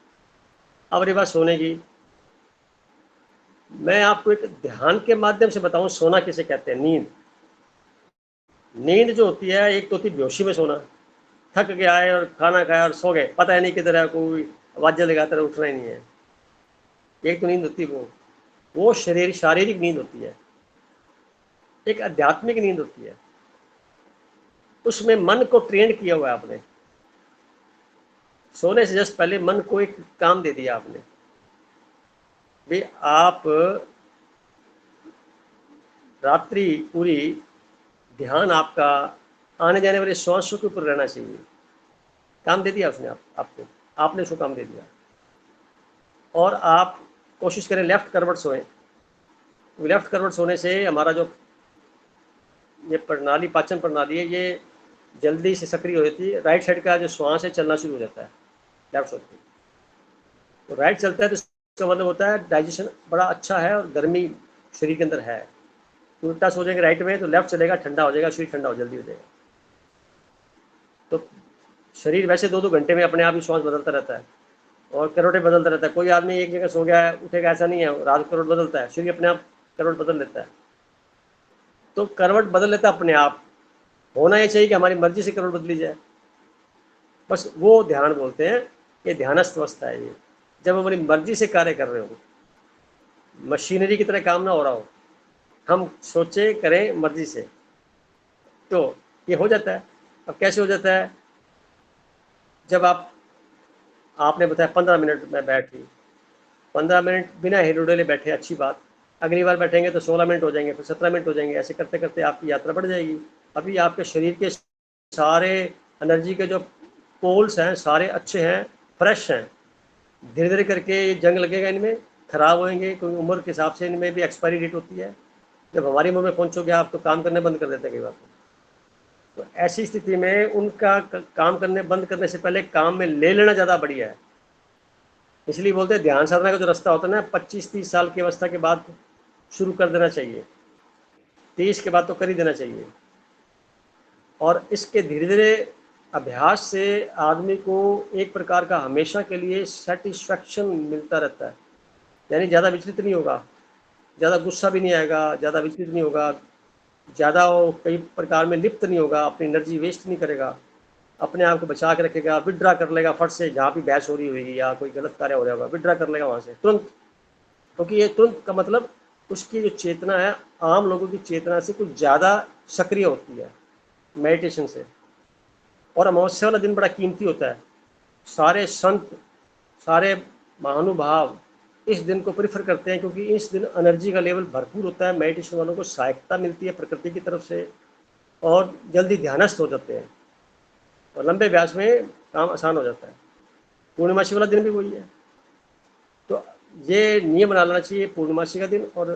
अब रही बात सोने की, मैं आपको एक ध्यान के माध्यम से बताऊं सोना किसे कहते हैं। नींद, नींद जो होती है, एक तो होती है बेहोशी में सोना, थक के आए और खाना खाया और सो गए, पता है नहीं किधर है, कोई आवाज़ें लगाता रहे, उठना ही नहीं है। एक तो नींद होती है वो शारीरिक नींद होती है। एक आध्यात्मिक नींद होती है, उसमें मन को ट्रेन किया हुआ है आपने। सोने से जस्ट पहले मन को एक काम दे दिया आपने, भाई आप रात्रि पूरी ध्यान आपका आने जाने वाले श्वासों के ऊपर रहना चाहिए। काम दे दिया उसने आपको, आपने उसको काम दे दिया। और आप कोशिश करें लेफ्ट करवट सोएं, लेफ्ट करवट सोने से हमारा जो ये प्रणाली, पाचन प्रणाली है, ये जल्दी से सक्रिय हो जाती है। राइट साइड का जो श्वास है चलना शुरू हो जाता है लेफ्ट साइड की। तो राइट चलता है तो इसका मतलब होता है डाइजेशन बड़ा अच्छा है और गर्मी शरीर के अंदर है। तो उल्टा सो जाएंगे राइट में तो लेफ्ट चलेगा, ठंडा हो जाएगा, शरीर ठंडा हो जल्दी हो जाएगा। तो शरीर वैसे 2-2 घंटे में अपने आप ही श्वास बदलता रहता है और करवटें बदलता रहता है। कोई आदमी एक जगह सो गया है उठेगा ऐसा नहीं है, रात करवट बदलता है, शरीर अपने आप करवट बदल लेता है। तो करवट बदल लेता है अपने आप। होना ये चाहिए कि हमारी मर्जी से करवट बदली जाए, बस वो ध्यान बोलते हैं। ये ध्यानस्थ अवस्था है ये, जब अपनी मर्जी से कार्य कर रहे हो, मशीनरी की तरह काम ना हो रहा हो, हम सोचे करें मर्जी से, तो ये हो जाता है। अब कैसे हो जाता है? जब आपने बताया 15 मिनट में बैठी, 15 मिनट बिना हिलोडले बैठे, अच्छी बात। अगली बार बैठेंगे तो 16 मिनट हो जाएंगे, फिर 17 मिनट हो जाएंगे। ऐसे करते करते आपकी यात्रा बढ़ जाएगी। अभी आपके शरीर के सारे एनर्जी के जो पोल्स हैं सारे अच्छे हैं, फ्रेश हैं। धीरे धीरे करके जंग लगेगा, इनमें खराब होंगे, क्योंकि उम्र के हिसाब से इनमें भी एक्सपायरी डेट होती है। जब हमारी उम्र में पहुंचोगे आप तो काम करने बंद कर देते हैं कई बार। तो ऐसी स्थिति में उनका काम करने बंद करने से पहले काम में ले लेना ज़्यादा बढ़िया है। इसलिए बोलते हैं ध्यान साधना का जो रास्ता होता है ना, 25-30 साल की अवस्था के बाद शुरू कर देना चाहिए, 30 के बाद तो कर ही देना चाहिए। और इसके धीरे धीरे अभ्यास से आदमी को एक प्रकार का हमेशा के लिए सेटिस्फैक्शन मिलता रहता है। यानी ज़्यादा विचलित नहीं होगा, ज़्यादा गुस्सा भी नहीं आएगा, ज़्यादा विचलित नहीं होगा, ज़्यादा वो कई प्रकार में लिप्त नहीं होगा, अपनी एनर्जी वेस्ट नहीं करेगा, अपने आप को बचा के रखेगा, विड्रा कर लेगा फट से। जहाँ भी बहस हो रही होगी या कोई गलत कार्य हो रहा होगा, विड्रा कर लेगा वहाँ से तुरंत। क्योंकि ये तुरंत का मतलब उसकी जो चेतना है आम लोगों की चेतना से कुछ ज़्यादा सक्रिय होती है मेडिटेशन से। और अमावस्या वाला दिन बड़ा कीमती होता है। सारे संत, सारे महानुभाव इस दिन को प्रेफर करते हैं, क्योंकि इस दिन एनर्जी का लेवल भरपूर होता है। मेडिटेशन वालों को सहायता मिलती है प्रकृति की तरफ से और जल्दी ध्यानस्थ हो जाते हैं और लंबे अभ्यास में काम आसान हो जाता है। पूर्णिमासी वाला दिन भी वही है। तो ये नियम बना लेना चाहिए, पूर्णिमासी का दिन और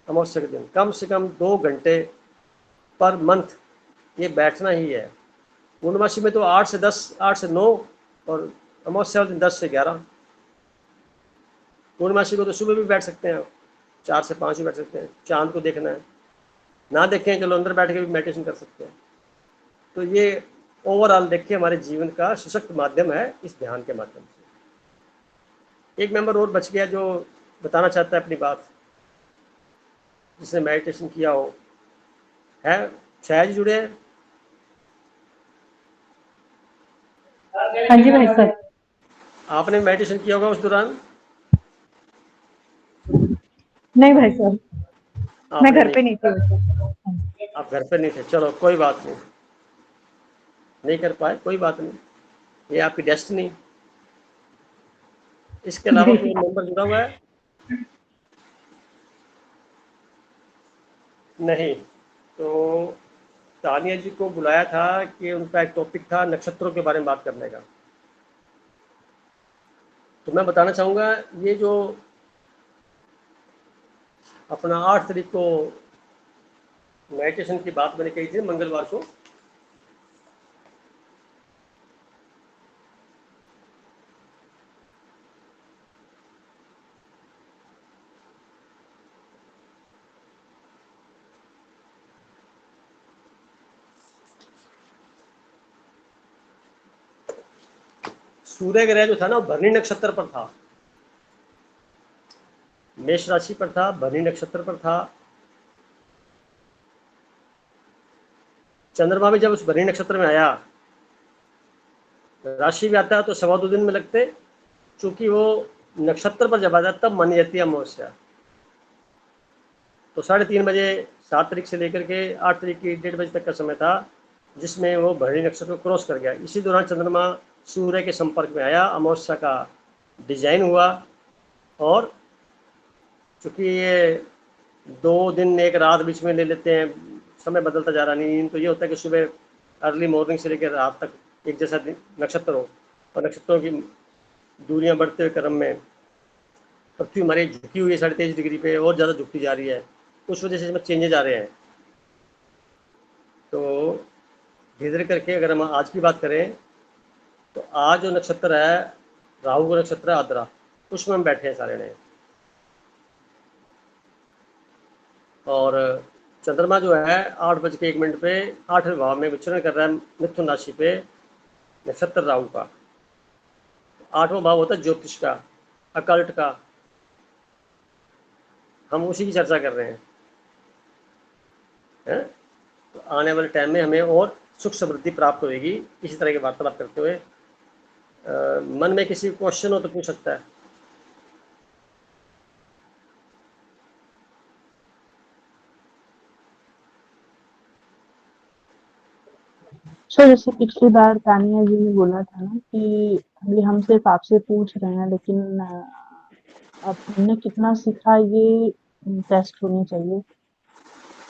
अमावस्या का दिन कम से कम 2 घंटे पर मंथ ये बैठना ही है। पूर्णिमासी में तो 8 से 10, 8 से 9 और अमावस्या वाले दिन 10 से 11। पूर्णिमासी को तो सुबह भी बैठ सकते हैं, 4 से 5 भी बैठ सकते हैं। चांद को देखना है, ना देखें चलो अंदर बैठ के भी मेडिटेशन कर सकते हैं। तो ये ओवरऑल देखिए हमारे जीवन का सशक्त माध्यम है इस ध्यान के माध्यम से। एक मेंबर और बच गया जो बताना चाहता है अपनी बात, जिसने मेडिटेशन किया हो। है शायद जुड़े हैं? हाँ जी भाई साहब। आपने मेडिटेशन किया होगा उस दौरान? नहीं भाई साहब, मैं घर पे नहीं थी। आप घर पे नहीं थे, चलो कोई बात नहीं, नहीं कर पाए कोई बात नहीं, ये आपकी डेस्टिनी। इसके अलावा कोई नंबर जुड़ा हुआ है? नहीं। तो तानिया जी को बुलाया था कि उनका एक टॉपिक था नक्षत्रों के बारे में बात करने का। तो मैं बताना चाहूँगा ये जो अपना 8 तारीख को मेडिटेशन की बात मैंने कही थी मंगलवार को, सूर्य ग्रह जो था ना भरणी नक्षत्र पर था, मेष राशि पर था, भरणी नक्षत्र पर था। चंद्रमा भी जब उस भरणी नक्षत्र में आया, राशि भी आता तो 2.25 दिन में लगते, चूंकि वो नक्षत्र पर जब आ जाता तब मानी जाती है अमावस्या। तो 3:30 बजे 7 तारीख से लेकर के 8 तारीख की 1:30 बजे तक का समय था जिसमें वो भरणी नक्षत्र को क्रॉस कर गया। इसी दौरान चंद्रमा सूर्य के संपर्क में आया, अमावस्या का डिजाइन हुआ। और चूंकि ये 2 दिन 1 रात बीच में ले लेते हैं, समय बदलता जा रहा नहीं, तो ये होता है कि सुबह अर्ली मॉर्निंग से लेकर रात तक एक जैसा नक्षत्र हो और नक्षत्रों की दूरियां बढ़ते हुए क्रम में पृथ्वी हमारी झुकी हुई है 23.5 डिग्री पे और ज़्यादा झुकती जा रही है। उस वजह से इसमें चेंजेज आ रहे हैं। तो धीरे धीरे करके अगर हम आज की बात करें तो आज जो नक्षत्र है राहु का नक्षत्र है आद्रा, उसमें हम बैठे हैं सारे ने। और चंद्रमा जो है 8:01 पे 8वें भाव में विचरण कर रहा है मिथुन राशि पे, नक्षत्र राहु का। 8वां भाव होता है ज्योतिष का, अकल्ट का, हम उसी की चर्चा कर रहे हैं, है? तो आने वाले टाइम में हमें और सुख समृद्धि प्राप्त होगी इसी तरह की वार्तालाप करते हुए। मन में किसी क्वेश्चन हो तो पूछ सकता है। सर जैसे पिछली बार तानिया जी ने बोला था ना कि अभी हम सिर्फ आपसे पूछ रहे हैं, लेकिन अब हमने कितना सीखा ये टेस्ट होनी चाहिए।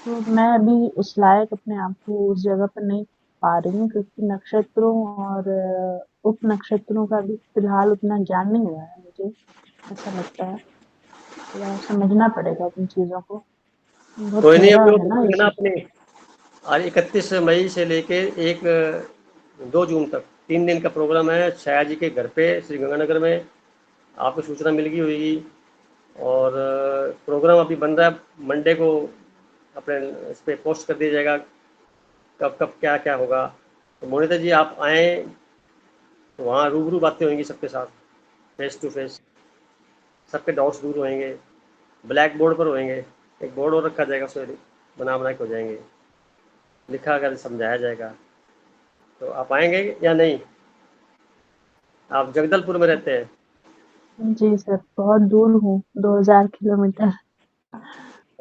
तो मैं अभी उस लायक अपने आप को उस जगह पर नहीं पा रही हूँ, क्योंकि नक्षत्रों और उप नक्षत्रों का भी फिलहाल उतना ज्ञान नहीं हुआ है मुझे, ऐसा लगता है। थोड़ा समझना पड़ेगा उन चीजों को, बहुत कोई नहीं, गहरा अभी वो है ना करेंगे ना ये। अपने। आज 31 मई से लेके 2 जून तक 3 दिन का प्रोग्राम है छाया जी के घर पे श्री गंगानगर में। आपको सूचना मिल गई होगी। और प्रोग्राम अभी बन रहा है, मंडे को अपने इस पर पोस्ट कर दिया जाएगा कब कब क्या क्या होगा। तो मोनिता जी आप आएँ तो वहाँ रूबरू बातें होंगी सबके साथ, फेस टू फेस, सबके डाउट्स दूर होंगे, ब्लैक बोर्ड पर होंगे। एक बोर्ड और रखा जाएगा, उसमें बना के हो जाएंगे, लिखा कर समझाया जाएगा। तो आप आएंगे या नहीं? आप जगदलपुर में रहते हैं? जी सर, बहुत दूर हूँ, 2000 किलोमीटर।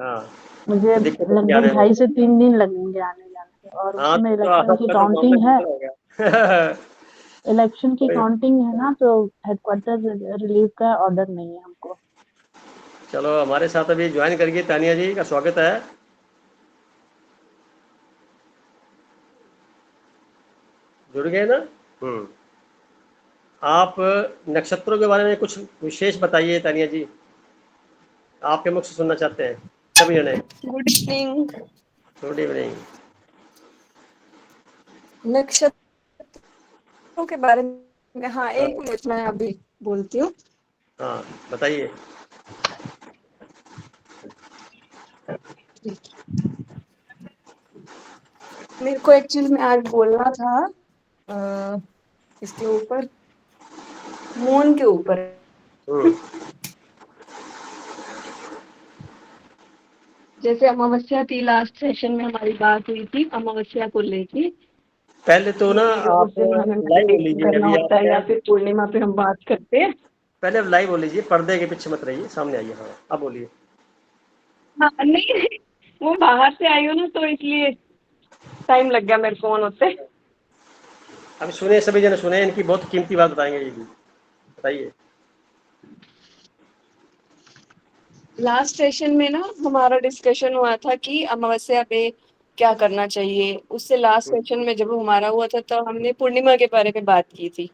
हाँ, मुझे तो दिक्कत होगी लगभग आने में। 2.5 से 3 दिन लगेंगे आने जाने में, और हाँ, उसमें तो इलेक्शन की आपका तो मामला काउंटिंग है। क्लियर हो गया। इलेक्शन की कोई- काउंटिंग है ना, तो हेडक्वार्टर रिलीव का ऑर्डर नहीं है हमको। चलो हमारे साथ अभी ज्वाइन करिए, तानिया जी का स्वागत है। जुड़ गए ना? आप नक्षत्रों के बारे में कुछ विशेष बताइए तानिया जी, आपके मुख से सुनना चाहते हैं सभी जने। Good evening. Good evening. नक्षत्रों के बारे में, हाँ एक मिनट मैं अभी बोलती हूँ। हाँ बताइए। मेरे को एक्चुअली में आज बोलना था इसके ऊपर, मून के ऊपर। हम्म, जैसे अमावस्या थी, लास्ट सेशन में हमारी बात हुई थी अमावस्या को लेके, पहले तो ना कि उस आप दिन हमें लाइव बोल मेडिटेशन लीजिए। करना अभी होता आप है या फिर पूर्णिमा पे हम बात करते हैं। पहले आप लाइव बोल लीजिए, पर्दे के पीछे मत रहिए, सामने आइए। हाँ अब बोलिए। हाँ नहीं, वो बाहर से आई हूँ ना, तो इसलिए टाइम लग गया मेरे को ऑन होते। अभी सुने, सभी जने सुने, इनकी बहुत कीमती बात बताएंगे ये भी। बताइए। लास्ट सेशन में ना हमारा डिस्कशन हुआ था कि अमावस्या पे क्या करना चाहिए। उससे लास्ट सेशन में जब हमारा हुआ था तो हमने पूर्णिमा के बारे में बात की थी।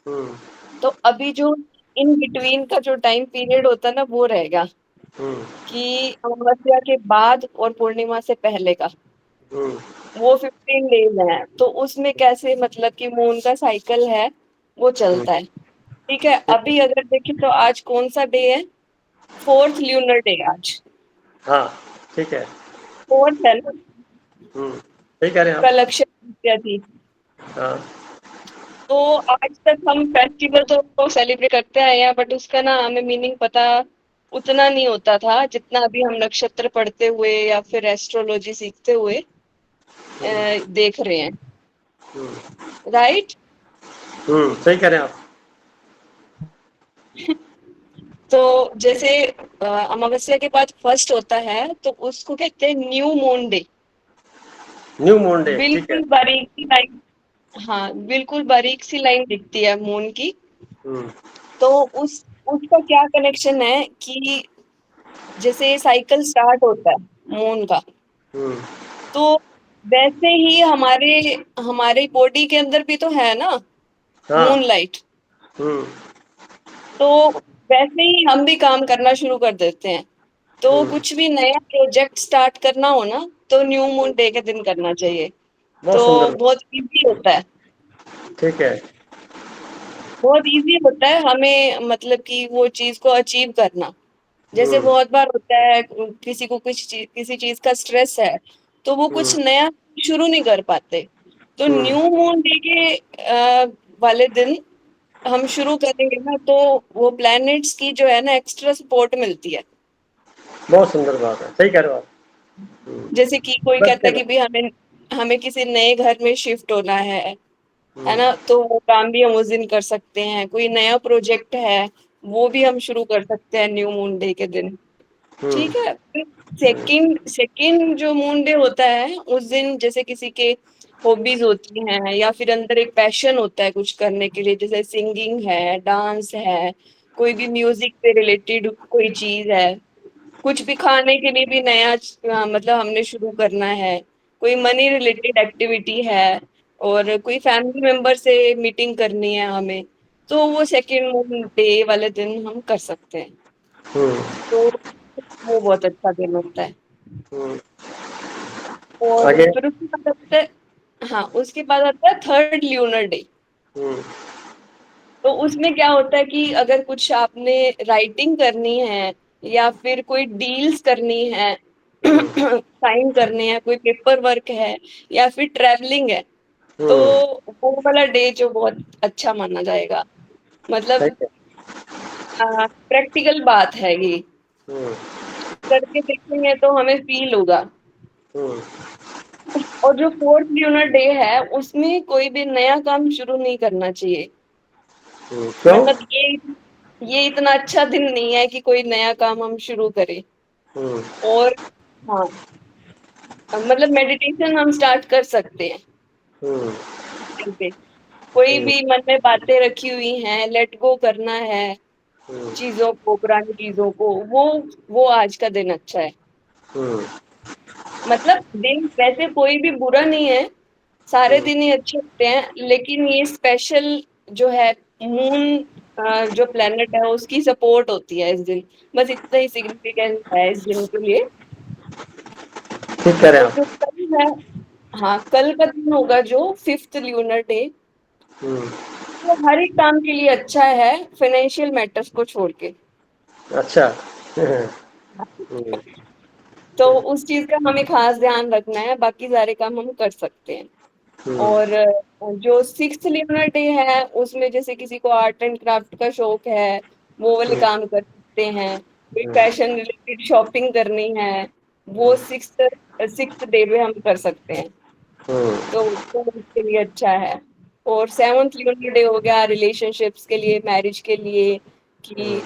हम्म, तो अभी जो इन बिटवीन का जो टाइम पीरियड होता है ना, वो रहेगा हम्म, कि अमावस्या के बाद और पूर्णिमा से पहले का, हम्म, वो 15 डेज है। तो उसमें कैसे, मतलब कि मून का साइकिल है वो चलता है। ठीक है, अभी अगर देखें तो आज कौन सा डे है? 4th ल्यूनर डे आज। हाँ ठीक है। 4th है ना, सही कह रहे हैं आप। कल अक्षय तृतीया थी। हाँ, तो आज तक हम फेस्टिवल तो सेलिब्रेट करते आए हैं, बट उसका ना हमें मीनिंग पता उतना नहीं होता था जितना अभी हम नक्षत्र पढ़ते हुए या फिर एस्ट्रोलॉजी सीखते हुए देख रहे हैं। राइट। सही कह रहे हैं आप। तो जैसे अमावस्या के बाद फर्स्ट होता है तो उसको कहते हैं new moon day. New moon day, ठीक है। बिल्कुल बारीक सी लाइन, हाँ बिल्कुल बारीक सी लाइन दिखती है मून की। हम्म, तो उसका क्या कनेक्शन है कि जैसे साइकिल स्टार्ट होता है मून का, हम्म, तो वैसे ही हमारे हमारे बॉडी के अंदर भी तो है ना हाँ, मून लाइट। हम्म, तो वैसे ही हम भी काम करना शुरू कर देते हैं। तो कुछ भी नया प्रोजेक्ट स्टार्ट करना हो ना, तो न्यू मून डे के दिन करना चाहिए। बहुत तो सुंदर। बहुत इजी होता है, ठीक है। बहुत इजी होता है हमें, मतलब कि वो चीज को अचीव करना। जैसे हम्म बहुत बार होता है किसी को किसी चीज का स्ट्रेस है, तो वो कुछ हम्म नया शुरू नहीं कर पाते। तो हम्म न्यू मून डे के वाले दिन हम शुरू करेंगे ना, तो वो प्लैनेट्स की जो है ना एक्स्ट्रा सपोर्ट मिलती है। बहुत सुंदर बात है, सही कह रहे हो आप। जैसे कि कोई बस कहता है कि भाई हमें हमें किसी नए घर में शिफ्ट होना है हम्म ना, तो वो काम भी हम उस दिन कर सकते हैं। कोई नया प्रोजेक्ट है, वो भी हम शुरू कर सकते हैं न्यू मून डे के दिन। हम्म ठीक है। फिर सेकंड सेकंड जो मून डे होता है, उस दिन जैसे किसी के हॉबीज होती हैं या फिर अंदर एक पैशन होता है कुछ करने के लिए, जैसे सिंगिंग है, डांस है, कोई भी म्यूजिक से रिलेटेड कोई चीज है, कुछ भी खाने के लिए भी नया मतलब हमने शुरू करना है, कोई मनी रिलेटेड एक्टिविटी है, और कोई फैमिली मेंबर से मीटिंग करनी है हमें, तो वो सेकंड मून डे वाले दिन हम कर सकते हैं। हम्म तो वो बहुत अच्छा दिन होता है। हम्म और आगे। फिर उसके बाद आता है, हाँ उसके बाद आता है थर्ड ल्यूनर डे। हम्म तो उसमें क्या होता है कि अगर कुछ आपने राइटिंग करनी है या फिर कोई डील्स करनी है, हम्म साइन करने हैं, कोई पेपर वर्क है या फिर ट्रैवलिंग है, तो हम्म वो वाला डे जो बहुत अच्छा माना जाएगा। सही मतलब है। प्रैक्टिकल बात है ये, हम्म करके देखेंगे तो हमें फील होगा। हम्म और जो फोर्थ ल्यूनर डे है, उसमें कोई भी नया काम शुरू नहीं करना चाहिए। क्यों? मतलब ये इतना अच्छा दिन नहीं है कि कोई नया काम हम शुरू करें। हम्म और हाँ, मतलब मेडिटेशन हम स्टार्ट कर सकते हैं हम्म दिन पे। कोई हम्म भी मन में बातें रखी हुई हैं, लेट गो करना है हम्म चीजों को, पुरानी चीजों को, वो आज का दिन अच्छा है। हम्म मतलब दिन वैसे कोई भी बुरा नहीं है, सारे हम्म दिन ही अच्छे होते हैं, लेकिन ये स्पेशल जो है मून, जो प्लेनेट है उसकी सपोर्ट होती है इस दिन। बस इतना ही सिग्निफिकेंस है इस दिन के लिए। ठीक कह रहे हैं और आप। जो कल है, हाँ कल का दिन होगा जो फिफ्थ ल्यूनर डे, हम्म वो हर एक काम के लिए अच्छा है, फाइनेंशियल मैटर्स को छोड़ के। अच्छा। हम्म तो उस चीज का हमें खास ध्यान रखना है, बाकी सारे काम हम कर सकते हैं। हम्म और जो सिक्स्थ ल्यूनर डे है, उसमें जैसे किसी को आर्ट एंड क्राफ्ट का शौक है, वो वाले हम्म काम कर सकते हैं। कोई हम्म फैशन रिलेटेड शॉपिंग करनी है, वो सिक्स्थ सिक्स्थ डे पे हम कर सकते हैं। हम्म तो उसके लिए अच्छा है। और सेवंथ ल्यूनर डे हो गया रिलेशनशिप्स के लिए, मैरिज के लिए, कि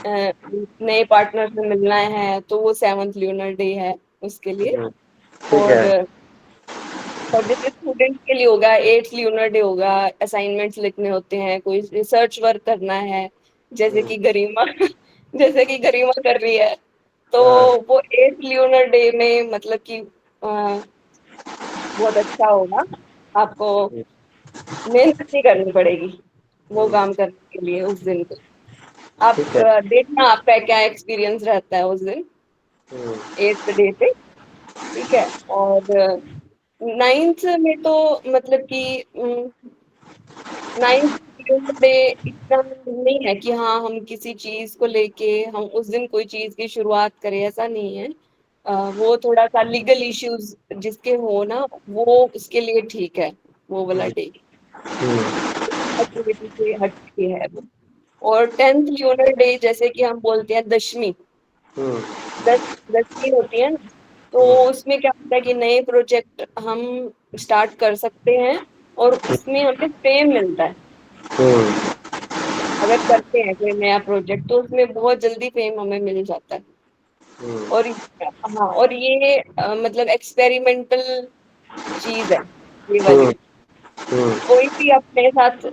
नए पार्टनर से मिलना है, तो वो सेवंथ ल्यूनर डे है उसके लिए। हम्म, ठीक और है। जैसे स्टूडेंट के लिए होगा एट्थ ल्यूनर डे होगा, असाइनमेंट्स लिखने होते हैं, कोई रिसर्च वर्क करना है, जैसे हम्म कि गरिमा जैसे कि गरिमा कर रही है, तो हाँ वो एट्थ ल्यूनर डे में मतलब कि बहुत अच्छा होगा। आपको मेहनत नहीं करनी पड़ेगी वो हम्म, काम करने के लिए उस दिन पे। आप ठीक है। देखना आपका क्या एक्सपीरियंस रहता है उस दिन, हम्म एट्थ डे पे। ठीक है। और नाइन्थ में तो मतलब कि नाइन्थ डे इतना नहीं है कि हाँ हम किसी चीज को लेके हम उस दिन कोई चीज की शुरुआत करें, ऐसा नहीं है। वो थोड़ा सा लीगल इश्यूज जिसके हो ना, वो उसके लिए ठीक है वो वाला डे, हम्म एक्टिविटी से हट के है वो। और टेंथ ल्यूनर डे जैसे कि हम बोलते हैं दशमी, हम्म दस दसवीं होती है ना, तो हम्म उसमें क्या होता है कि नए प्रोजेक्ट हम स्टार्ट कर सकते हैं, और उसमें हमें फेम मिलता है। हम्म अगर करते हैं कोई नया प्रोजेक्ट, तो उसमें बहुत जल्दी फेम हमें मिल जाता है। हम्म और हाँ, और ये मतलब एक्सपेरिमेंटल चीज है ये वाली। हम्म हम्म कोई भी अपने साथ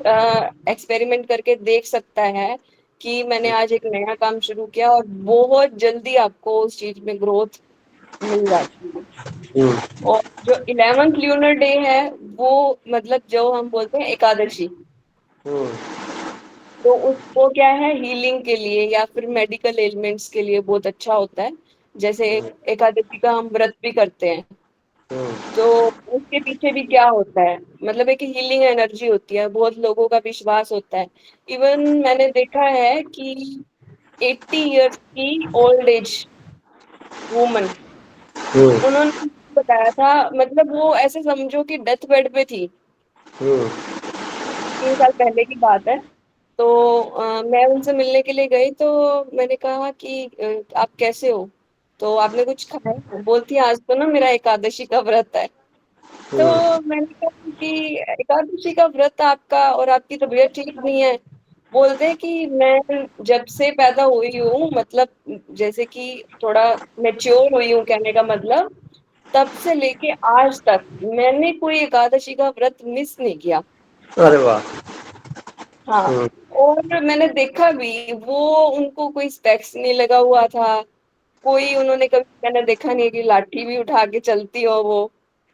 एक्सपेरिमेंट करके देख सकता है कि मैंने आज एक नया काम शुरू किया, और बहुत जल्दी आपको उस चीज में ग्रोथ मिल जाती है। हम्म और जो 11th ल्यूनर डे है, वो मतलब जो हम बोलते हैं एकादशी, हम्म तो उसको क्या है हीलिंग के लिए या फिर मेडिकल एलिमेंट्स के लिए बहुत अच्छा होता है। जैसे एकादशी का हम व्रत भी करते हैं, तो उसके पीछे भी क्या होता है, मतलब एक हीलिंग एनर्जी होती है, बहुत लोगों का विश्वास होता है। इवन मैंने देखा है कि 80 इयर्स की ओल्ड एज वुमन, उन्होंने मुझे बताया था, मतलब वो ऐसे समझो कि डेथ बेड पे थी, 3 साल पहले की बात है। तो मैं उनसे मिलने के लिए गई, तो मैंने कहा कि आप कैसे हो, तो आपने कुछ खाया? बोलती है, आज तो ना मेरा एकादशी का व्रत है। तो मैंने कहा कि एकादशी का व्रत आपका और आपकी तबीयत ठीक नहीं है? बोलते हैं कि मैं जब से पैदा हुई हूँ, मतलब जैसे कि थोड़ा मैच्योर हुई हूँ, कहने का मतलब तब से लेके आज तक मैंने कोई एकादशी का व्रत मिस नहीं किया। अरे वाह। हाँ, और मैंने देखा भी, वो उनको कोई स्पेक्स नहीं लगा हुआ था, कोई उन्होंने कभी, मैंने देखा नहीं कि लाठी भी उठा के चलती हो वो,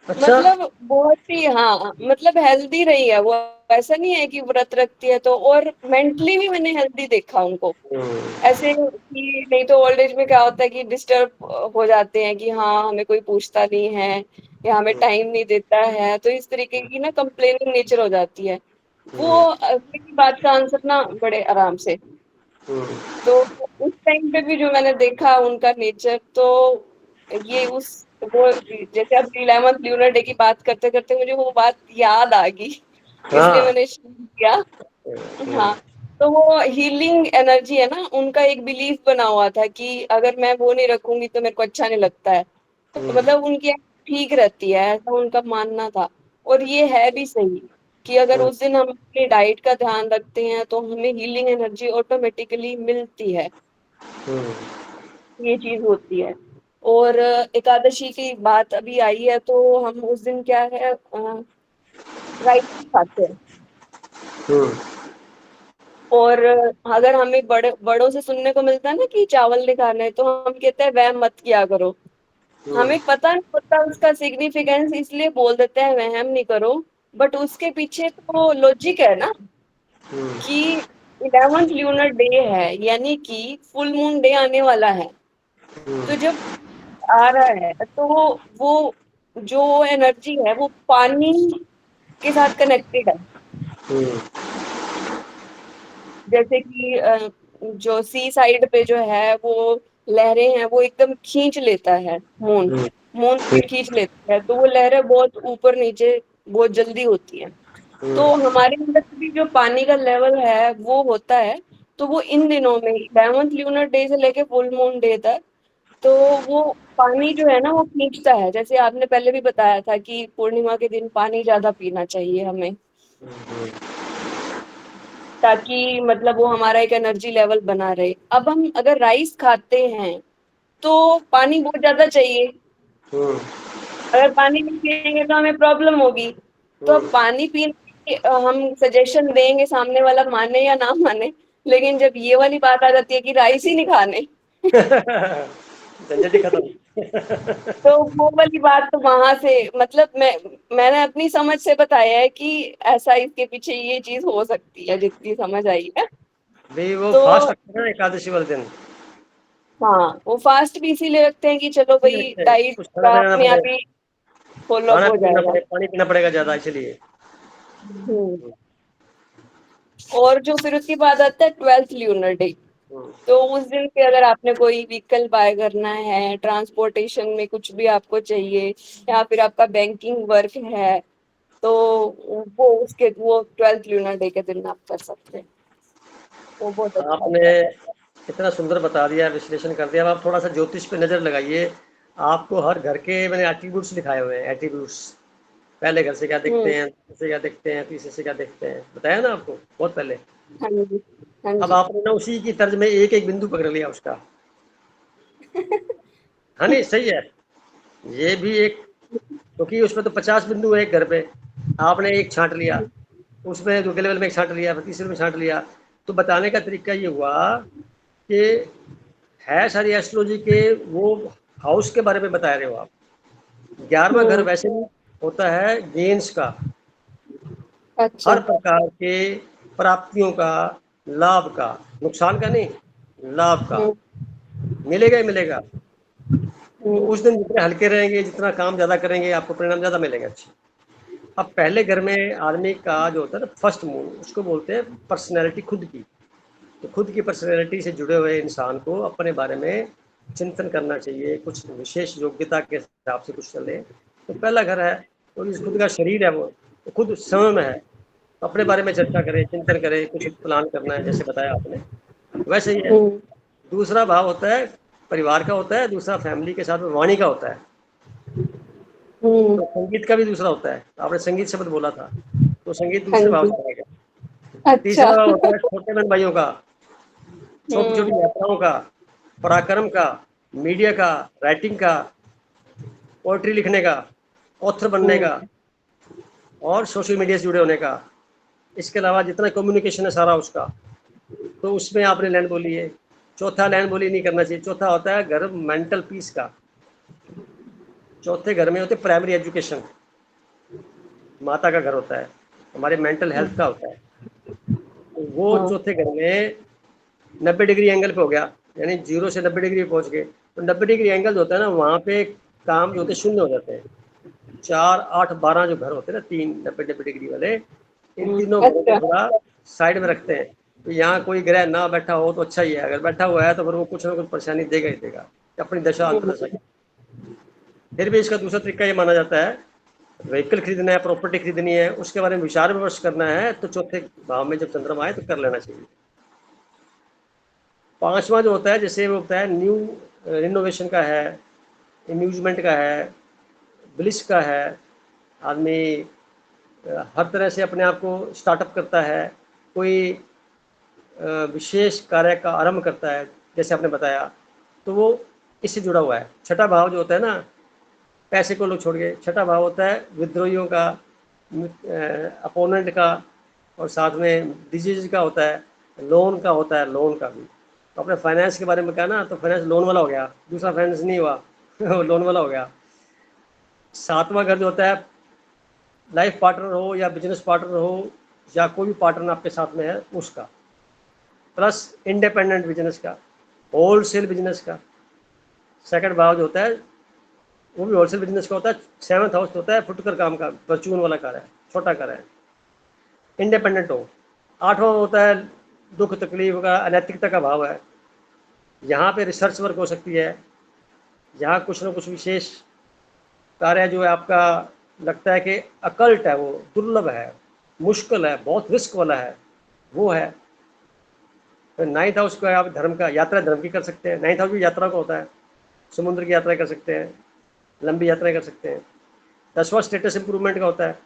अच्छा। मतलब बहुत ही, हाँ, मतलब हेल्दी रही है वो, ऐसा नहीं है कि व्रत रखती है तो। और मेंटली भी मैंने हेल्दी देखा उनको, ऐसे कि नहीं तो ओल्ड एज में क्या होता है कि डिस्टर्ब हो जाते हैं कि हाँ हमें कोई पूछता नहीं है या हमें टाइम नहीं देता है, तो इस तरीके की ना कंप्लेनिंग नेचर हो जाती है। वो किसी बात का आंसर ना बड़े आराम से। तो उस टाइम पे भी जो मैंने देखा उनका नेचर, तो ये उस वो जैसे अब 11th ल्यूनर डे की बात करते करते मुझे वो बात याद आ गई, इसलिए हाँ। मैंने शेयर किया। हाँ, तो वो हीलिंग एनर्जी है ना, उनका एक बिलीफ बना हुआ था कि अगर मैं वो नहीं रखूंगी तो मेरे को अच्छा नहीं लगता है, तो मतलब उनकी ठीक रहती है, ऐसा उनका मानना था। और ये है भी सही कि अगर उस दिन हम अपनी डाइट का ध्यान रखते हैं तो हमें हीलिंग एनर्जी ऑटोमेटिकली मिलती है, ये चीज होती है। और एकादशी की बात अभी आई है, तो हम उस दिन क्या है, राइस खाते हैं। और अगर हमें बड़ों से सुनने को मिलता है ना कि चावल नहीं खाना है, तो हम कहते हैं वहम मत किया करो। हमें पता नहीं होता उसका सिग्निफिकेंस, इसलिए बोल देते हैं वहम नहीं करो, बट उसके पीछे तो लॉजिक है ना कि 11th ल्यूनर डे है, यानी कि फुल मून डे आने वाला है। तो जब आ रहा है तो वो जो एनर्जी है वो पानी के साथ कनेक्टेड है। जैसे कि जो सी साइड पे जो है वो लहरें हैं, वो एकदम खींच लेता है मून, मून खींच लेता है, तो वो लहरें बहुत ऊपर नीचे बहुत जल्दी होती हैं। तो हमारे अंदर भी जो पानी का लेवल है वो होता है, तो वो इन दिनों में 11th ल्यूनर डे से लेके फुल मून डे तक, तो वो पानी जो है ना वो खींचता है। जैसे आपने पहले भी बताया था कि पूर्णिमा के दिन पानी ज्यादा पीना चाहिए हमें, ताकि मतलब वो हमारा एक एनर्जी लेवल बना रहे। अब हम अगर राइस खाते हैं तो पानी बहुत ज्यादा चाहिए, अगर पानी नहीं पिएंगे तो हमें प्रॉब्लम होगी। तो अब पानी पीने की हम सजेशन देंगे, सामने वाला माने या ना माने, लेकिन जब ये वाली बात आ जाती है कि राइस ही नहीं खाने झंझट ही खत्म। तो वो वाली बात तो वहां से, मतलब मैंने अपनी समझ से बताया है कि ऐसा इसके पीछे ये चीज हो सकती है, जितनी समझ आई है। भाई वो तो फास्ट रखते हैं ना एकादशी वाले दिन, हाँ, वो फास्ट भी इसीलिए रखते हैं कि चलो नहीं भाई रखते हैं, डाइट कुछ खाना का पीना ना अपने पड़े, आप ही फॉलो अप खाना हो पीना ना जाएगा। पड़े, पानी पीना पड़ेगा ज्यादा इसलिए। हम्म। और जो फिर उसके बाद आता है 12th ल्यूनर डे, तो उस दिन पे अगर आपने कोई व्हीकल बाय करना है, ट्रांसपोर्टेशन में कुछ भी आपको चाहिए, या फिर आपका बैंकिंग वर्क है, तो वो 12th ल्यूनर डे के दिन आप कर सकते हैं, वो बहुत अच्छा आपने होता है। इतना सुंदर बता दिया, विश्लेषण कर दिया। अब आप थोड़ा सा ज्योतिष पे नजर लगाइए। आपको हर घर के मैंने एट्रीब्यूट्स लिखाए हुए हैं, एट्रीब्यूट्स, पहले घर से क्या हम्म। दिखते हैं, दूसरे से क्या दिखते हैं, तीसरे से क्या दिखते हैं, बताया ना आपको बहुत पहले। हाँ जी, हाँ अब जी। आपने ना उसी की तर्ज में एक एक बिंदु पकड़ लिया उसका। हाँ नहीं सही है, ये भी एक, क्योंकि उसमें तो 50 बिंदु है एक घर पे, आपने एक छांट लिया, उसमें दूसरे लेवल में एक छांट लिया, फिर तीसरे में छांट लिया। तो बताने का तरीका ये हुआ कि है सारी एस्ट्रोलॉजी के वो हाउस के बारे में बता रहे हो आप। 11वां घर हम्म। वैसे भी होता है गेन्स का, अच्छा। हर प्रकार के प्राप्तियों का, लाभ का, नुकसान का नहीं, लाभ का, हम्म। मिलेगा ही मिलेगा। तो उस दिन जितने हल्के रहेंगे, जितना काम ज़्यादा करेंगे, आपको परिणाम ज़्यादा मिलेंगे अच्छे। अब पहले घर में आदमी का जो होता है ना फर्स्ट मूव, उसको बोलते हैं पर्सनैलिटी खुद की। तो खुद की पर्सनैलिटी से जुड़े हुए इंसान को अपने बारे में चिंतन करना चाहिए, कुछ विशेष योग्यता के हिसाब से कुछ चले। तो पहला घर है, तो इस खुद का शरीर है वो तो खुद समय में है, अपने बारे में चर्चा करे, चिंतन करे, कुछ प्लान करना है जैसे बताया आपने, वैसे ही है। दूसरा भाव होता है परिवार का होता है, दूसरा फैमिली के साथ में वाणी का होता है। तो संगीत का भी दूसरा होता है, आपने संगीत शब्द बोला था, तो संगीत दूसरे भाव से आएगा। तीसरा भाव होता है छोटे बहन भाइयों का, छोटी छोटी यात्राओं का, पराक्रम का, मीडिया का, राइटिंग का, पोएट्री लिखने का, ऑथर बनने का और सोशल मीडिया से जुड़े होने का। इसके अलावा जितना कम्युनिकेशन है सारा उसका, तो उसमें आपने लैंड बोली है। चौथा लैंड बोली नहीं करना चाहिए। चौथा होता है घर मेंटल पीस का। चौथे घर में होते प्राइमरी एजुकेशन, माता का घर होता है, हमारे मेंटल हेल्थ का होता है। तो वो चौथे घर में 90 डिग्री एंगल पे हो गया, यानी 0 से 90 डिग्री पहुंच गए। तो 90 डिग्री एंगल जो होता है ना, वहाँ पे काम जो होते हैं शून्य हो जाते हैं। 4, 8, 12 जो घर होते हैं ना, 3 90 डिग्री वाले, इन तीनों घरों को थोड़ा साइड में रखते हैं। तो यहाँ कोई ग्रह ना बैठा हो तो अच्छा ही है, अगर बैठा हुआ है तो फिर वो कुछ ना कुछ परेशानी देगा ही देगा, अपनी दशा अंतर्दशा। फिर भी इसका दूसरा तरीका ये माना जाता है, व्हीकल खरीदना है, प्रॉपर्टी खरीदनी है, उसके बारे में विचार विमर्श करना है, तो चौथे भाव में जब चंद्रमा आए तो कर लेना चाहिए। पांचवा जो होता है, जैसे वो होता है न्यू रिनोवेशन का है, अम्यूजमेंट का है, ब्लिस का है। आदमी हर तरह से अपने आप को स्टार्टअप करता है, कोई विशेष कार्य का आरंभ करता है, जैसे आपने बताया, तो वो इससे जुड़ा हुआ है। छठा भाव जो होता है ना, पैसे को लोग छोड़ गए। छठा भाव होता है विद्रोहियों का, अपोनेंट का, और साथ में डिजीज का होता है, लोन का होता है, लोन का भी। तो अपने फाइनेंस के बारे में कहा ना, तो फाइनेंस लोन वाला हो गया, दूसरा फाइनेंस नहीं हुआ लोन वाला हो गया। सातवां घर जो होता है लाइफ पार्टनर हो या बिजनेस पार्टनर हो या कोई भी पार्टनर आपके साथ में है उसका, प्लस इंडिपेंडेंट बिजनेस का, होलसेल बिजनेस का। सेकंड भाव जो होता है वो भी होलसेल बिजनेस का होता है। 7th हाउस होता है फुटकर काम का, परचून वाला कार्य है, छोटा कार्य है, इंडिपेंडेंट हो। 8वां होता है दुख तकलीफ का, अनैतिकता का भाव है। यहाँ पे रिसर्च वर्क हो सकती है, यहाँ कुछ ना कुछ विशेष कार्य जो है आपका लगता है कि अकल्ट है, वो दुर्लभ है, मुश्किल है, बहुत रिस्क वाला है, वो है। फिर 9th हाउस का आप धर्म का, यात्रा धर्म की कर सकते हैं। 9th हाउस भी यात्रा का होता है, समुद्र की यात्रा कर सकते हैं, लंबी यात्राएं कर सकते हैं। 10वां स्टेटस इंप्रूवमेंट का होता है।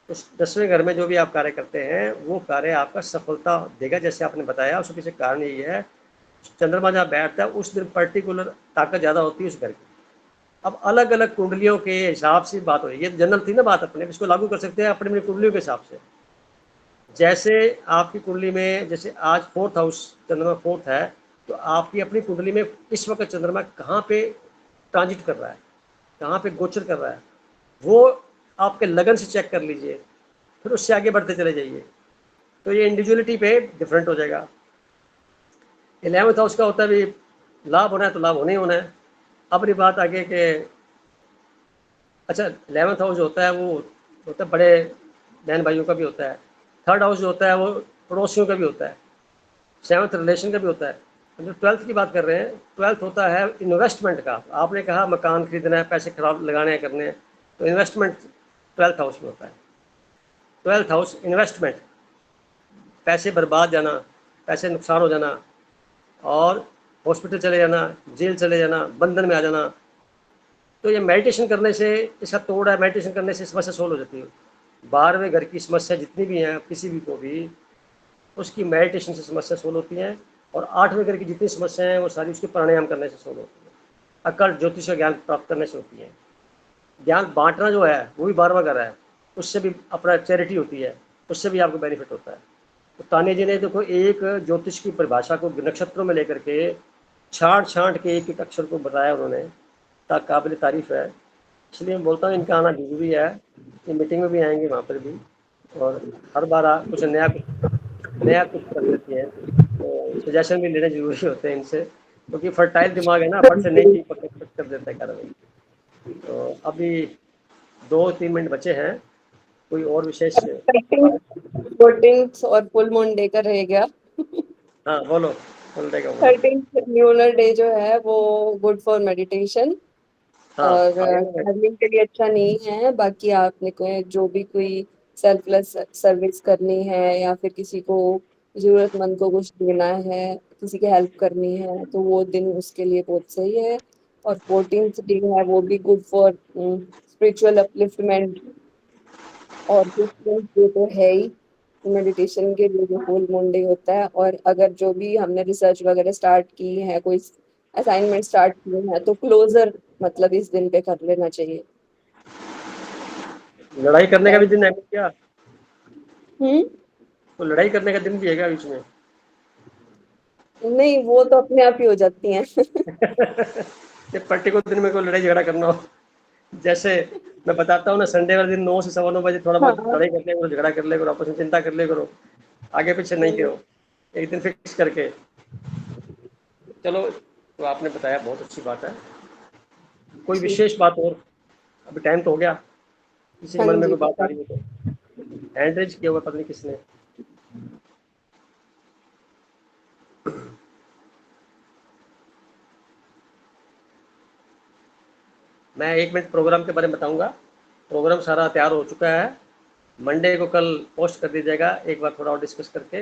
तो 10वें घर में जो भी आप कार्य करते हैं वो कार्य आपका सफलता देगा, जैसे आपने बताया। उसके पीछे कारण यही है, चंद्रमा जहाँ बैठता है उस दिन पर्टिकुलर ताकत ज़्यादा होती है उस घर की। अब अलग अलग कुंडलियों के हिसाब से बात हो रही है, ये जनरल थी ना बात, अपने इसको लागू कर सकते हैं अपने अपनी कुंडलियों के हिसाब से। जैसे आपकी कुंडली में, जैसे आज 4th हाउस चंद्रमा 4th है, तो आपकी अपनी कुंडली में इस वक्त चंद्रमा कहाँ पे ट्रांजिट कर रहा है, कहाँ पे गोचर कर रहा है, वो आपके लगन से चेक कर लीजिए, फिर उससे आगे बढ़ते चले जाइए। तो ये इंडिविजुअलिटी पे डिफरेंट हो जाएगा। 11th हाउस का होता है भी लाभ होना है तो लाभ होना ही होना है। अपनी बात आगे के, अच्छा 11th हाउस जो होता है वो होता है बड़े बहन भाइयों का भी होता है। 3rd हाउस जो होता है वो पड़ोसियों का भी होता है। 7th रिलेशन का भी होता है। जो 12th की बात कर रहे हैं, 12th होता है इन्वेस्टमेंट का। आपने कहा मकान खरीदना है, पैसे खराब लगाने हैं, करने हैं, तो इन्वेस्टमेंट 12th हाउस में होता है। 12th हाउस इन्वेस्टमेंट, पैसे बर्बाद जाना, पैसे नुकसान हो जाना, और हॉस्पिटल चले जाना, जेल चले जाना, बंधन में आ जाना। तो ये मेडिटेशन करने से इसका तोड़ है, मेडिटेशन करने से समस्या सोल्व हो जाती है। 12वें घर की समस्या जितनी भी हैं, किसी भी को भी, उसकी मेडिटेशन से समस्या सोल्व होती हैं। और 8वें घर की जितनी समस्याएं हैं वो सारी उसके प्राणायाम करने से सोल्व होती हैं। अकल ज्योतिष का ज्ञान प्राप्त करने से होती है। ज्ञान बांटना जो है वो भी 12वां घर है, उससे भी अपना चैरिटी होती है, उससे भी आपको बेनिफिट होता है। तो ताने जी ने देखो एक ज्योतिष की परिभाषा को नक्षत्रों में लेकर के छांट छांट के एक एक अक्षर को बताया उन्होंने, काबिल तारीफ है। इसलिए मैं बोलता हूँ इनका आना जरूरी है। ये मीटिंग में भी आएंगे वहाँ पर भी, और हर बार कुछ नया कुछ कर देती है, तो सजेशन भी लेने जरूरी होते हैं इनसे। क्योंकि फर्टाइल दिमाग है ना, फट से नई चीज पकड़ कर देता है कार्रवाई। तो अभी 2-3 मिनट बचे हैं, कोई और विशेष? फोर्टीन्थ और फुल मून डे का रह गया। हाँ बोलो, फुल डे का बोलो। 13th ल्यूनर डे जो है वो गुड फॉर मेडिटेशन हाँ और हाँ ट्रैवलिंग के लिए अच्छा नहीं है। बाकी आपने कोई जो भी कोई सेल्फलेस सर्विस करनी है या फिर किसी को जरूरतमंद को कुछ देना है, किसी की हेल्प करनी है, तो वो दिन उसके लिए बहुत सही है। और 14th डे है वो भी गुड फॉर स्पिरिचुअल अपलिफ्टमेंट। और फिफ्टींथ डे तो है ही मेडिटेशन के लिए जो फुल मून डे होता है। और अगर जो भी हमने रिसर्च वगैरह स्टार्ट की है, कोई असाइनमेंट स्टार्ट की है, तो क्लोजर मतलब इस दिन पे कर लेना चाहिए। लड़ाई करने का भी दिन है क्या? हम्म। तो लड़ाई करने का दिन भी है क्या बीच में? नहीं, वो तो अपने आप ही हो जाती हैं। ये पर्टिकुलर दिन में कोई लड़ाई झगड़ा करना हो, जैसे मैं बताता हूँ ना, संडे वाले दिन 9 से 9:15 बजे थोड़ा बहुत हाँ। लड़ाई कर ले करो, झगड़ा कर ले करो, आपस में चिंता कर ले करो, आगे पीछे नहीं करो, एक दिन फिक्स करके। चलो, तो आपने बताया, बहुत अच्छी बात है। कोई विशेष बात और? अभी टाइम तो हो गया, किसी के हाँ मन में जी, कोई बात आ रही हो तो? हैंड रेज किया हुआ पता नहीं किसने। मैं 1 मिनट प्रोग्राम के बारे में बताऊंगा। प्रोग्राम सारा तैयार हो चुका है, मंडे को कल पोस्ट कर दीजिएगा। एक बार थोड़ा और डिस्कस करके,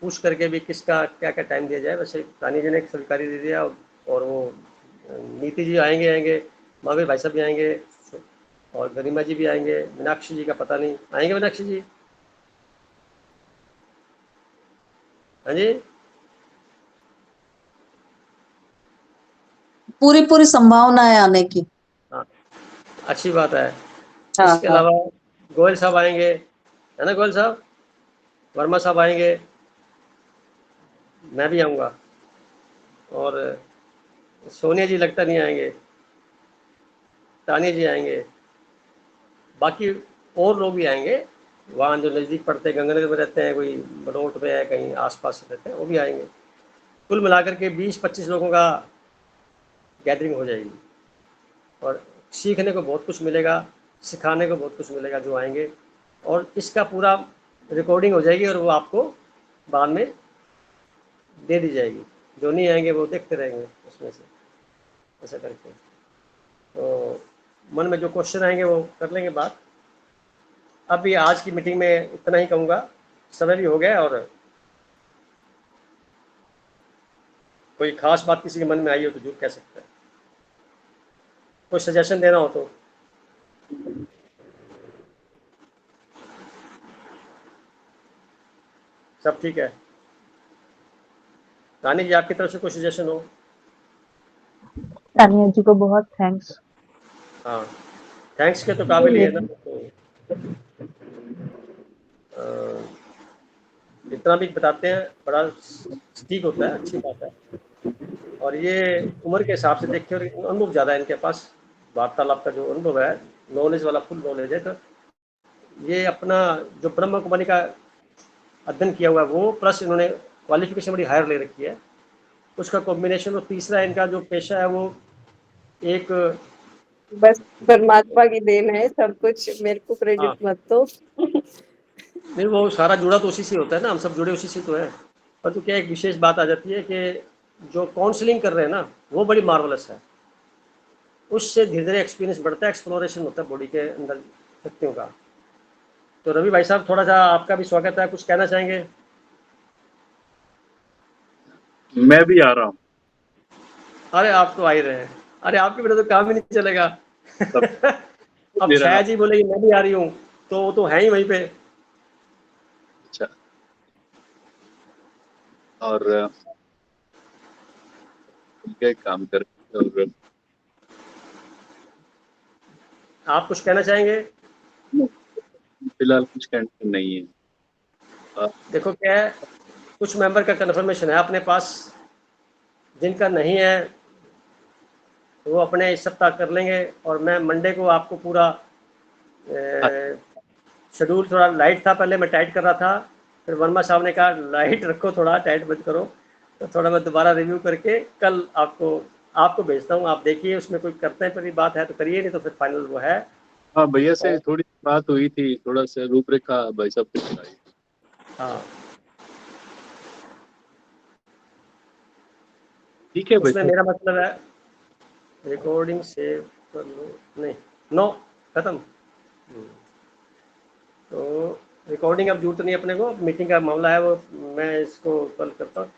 पूछ करके भी किसका क्या क्या टाइम दिया जाए। वैसे रानी जी ने एक स्वीकारी दे दिया, और वो नीति जी आएंगे, महावीर भाई साहब भी आएंगे, और गरिमा जी भी आएंगे। मीनाक्षी जी का पता नहीं, आएंगे मीनाक्षी जी? हाँ जी। पूरी पूरी संभावना है आने की। हाँ, अच्छी बात है। हाँ इसके हाँ। अलावा गोयल साहब आएंगे, है ना? गोयल साहब, वर्मा साहब आएंगे, मैं भी आऊँगा, और सोनिया जी लगता नहीं आएंगे, तानिया जी आएंगे, बाकी और लोग भी आएंगे। वहाँ जो नज़दीक पड़ते हैं, गंगानगर में रहते हैं, कोई बड़ोट में है, कहीं आसपास रहते हैं, वो भी आएंगे। कुल मिलाकर के 20-25 लोगों का गैदरिंग हो जाएगी, और सीखने को बहुत कुछ मिलेगा, सिखाने को बहुत कुछ मिलेगा जो आएंगे। और इसका पूरा रिकॉर्डिंग हो जाएगी, और वो आपको बाद में दे दी जाएगी। जो नहीं आएंगे वो देखते रहेंगे उसमें से, ऐसा करके। तो मन में जो क्वेश्चन आएंगे वो कर लेंगे बात। अभी आज की मीटिंग में इतना ही कहूँगा, समय भी हो गया। और कोई खास बात किसी के मन में आई हो तो जरूर कह सकते हैं, कोई सजेशन देना हो तो। सब ठीक है? रानी जी, आपकी तरफ से कोई सजेशन हो? तानिया जी को बहुत थैंक्स। हाँ, थैंक्स के तो काबिल ही है ना। तो जितना भी बताते हैं बड़ा ठीक होता है, अच्छी बात है। और ये उम्र के हिसाब से देखिए, और अनुभव ज़्यादा है इनके पास, वार्तालाप का जो अनुभव है, नॉलेज वाला फुल नॉलेज है। तो ये अपना जो ब्रह्म कुमारी का अध्ययन किया हुआ है वो, प्लस इन्होंने क्वालिफिकेशन बड़ी हायर ले रखी है, उसका कॉम्बिनेशन। और तीसरा इनका जो पेशा है वो एक, बस परमात्मा की देन है सब कुछ, मेरे को क्रेडिट हाँ, मत दो। नहीं वो सारा जुड़ा तो उसी से होता है ना, हम सब जुड़े उसी से तो है। पर तो क्या एक विशेष बात आ जाती है कि जो काउंसलिंग कर रहे हैं ना, वो बड़ी मार्वलस है। उससे धीरे धीरे एक्सपीरियंस बढ़ता है, एक्सप्लोरेशन होता है बॉडी के अंदर शक्तियों का। तो रवि भाई साहब, थोड़ा सा आपका भी स्वागत है, कुछ कहना चाहेंगे? मैं भी आ रहा हूँ। अरे आप तो आ ही रहे हैं, अरे आपके बिना तो काम ही नहीं चलेगा। अब मेरा छाया जी बोलेगी मैं भी आ रही हूँ, तो वो तो है ही वहीं पे। अच्छा, और क्या काम कर, और आप कुछ कहना चाहेंगे? फिलहाल कुछ टेंशन नहीं है। देखो क्या है, कुछ मेंबर का कन्फर्मेशन है अपने पास, जिनका नहीं है वो अपने इस सप्ताह कर लेंगे। और मैं मंडे को आपको पूरा शेड्यूल, थोड़ा लाइट था पहले, मैं टाइट कर रहा था, फिर वर्मा साहब ने कहा लाइट रखो, थोड़ा टाइट मत करो। तो थोड़ा मैं दोबारा रिव्यू करके कल आपको भेजता हूँ, आप देखिए उसमें कोई करते हैं पर बात है तो करिए, नहीं तो फिर फाइनल वो है। हाँ भैया से और थोड़ी बात हुई थी, थोड़ा सा रूपरेखा भाई साहब को बताई। हाँ, ठीक है भाई उसमें साहब। मेरा मतलब है रिकॉर्डिंग सेव कर लो, नहीं, नो, खत्म। तो रिकॉर्डिंग अब जरूरत नहीं अपने को, मीटिंग का मामला है वो, मैं इसको कल करता हूँ।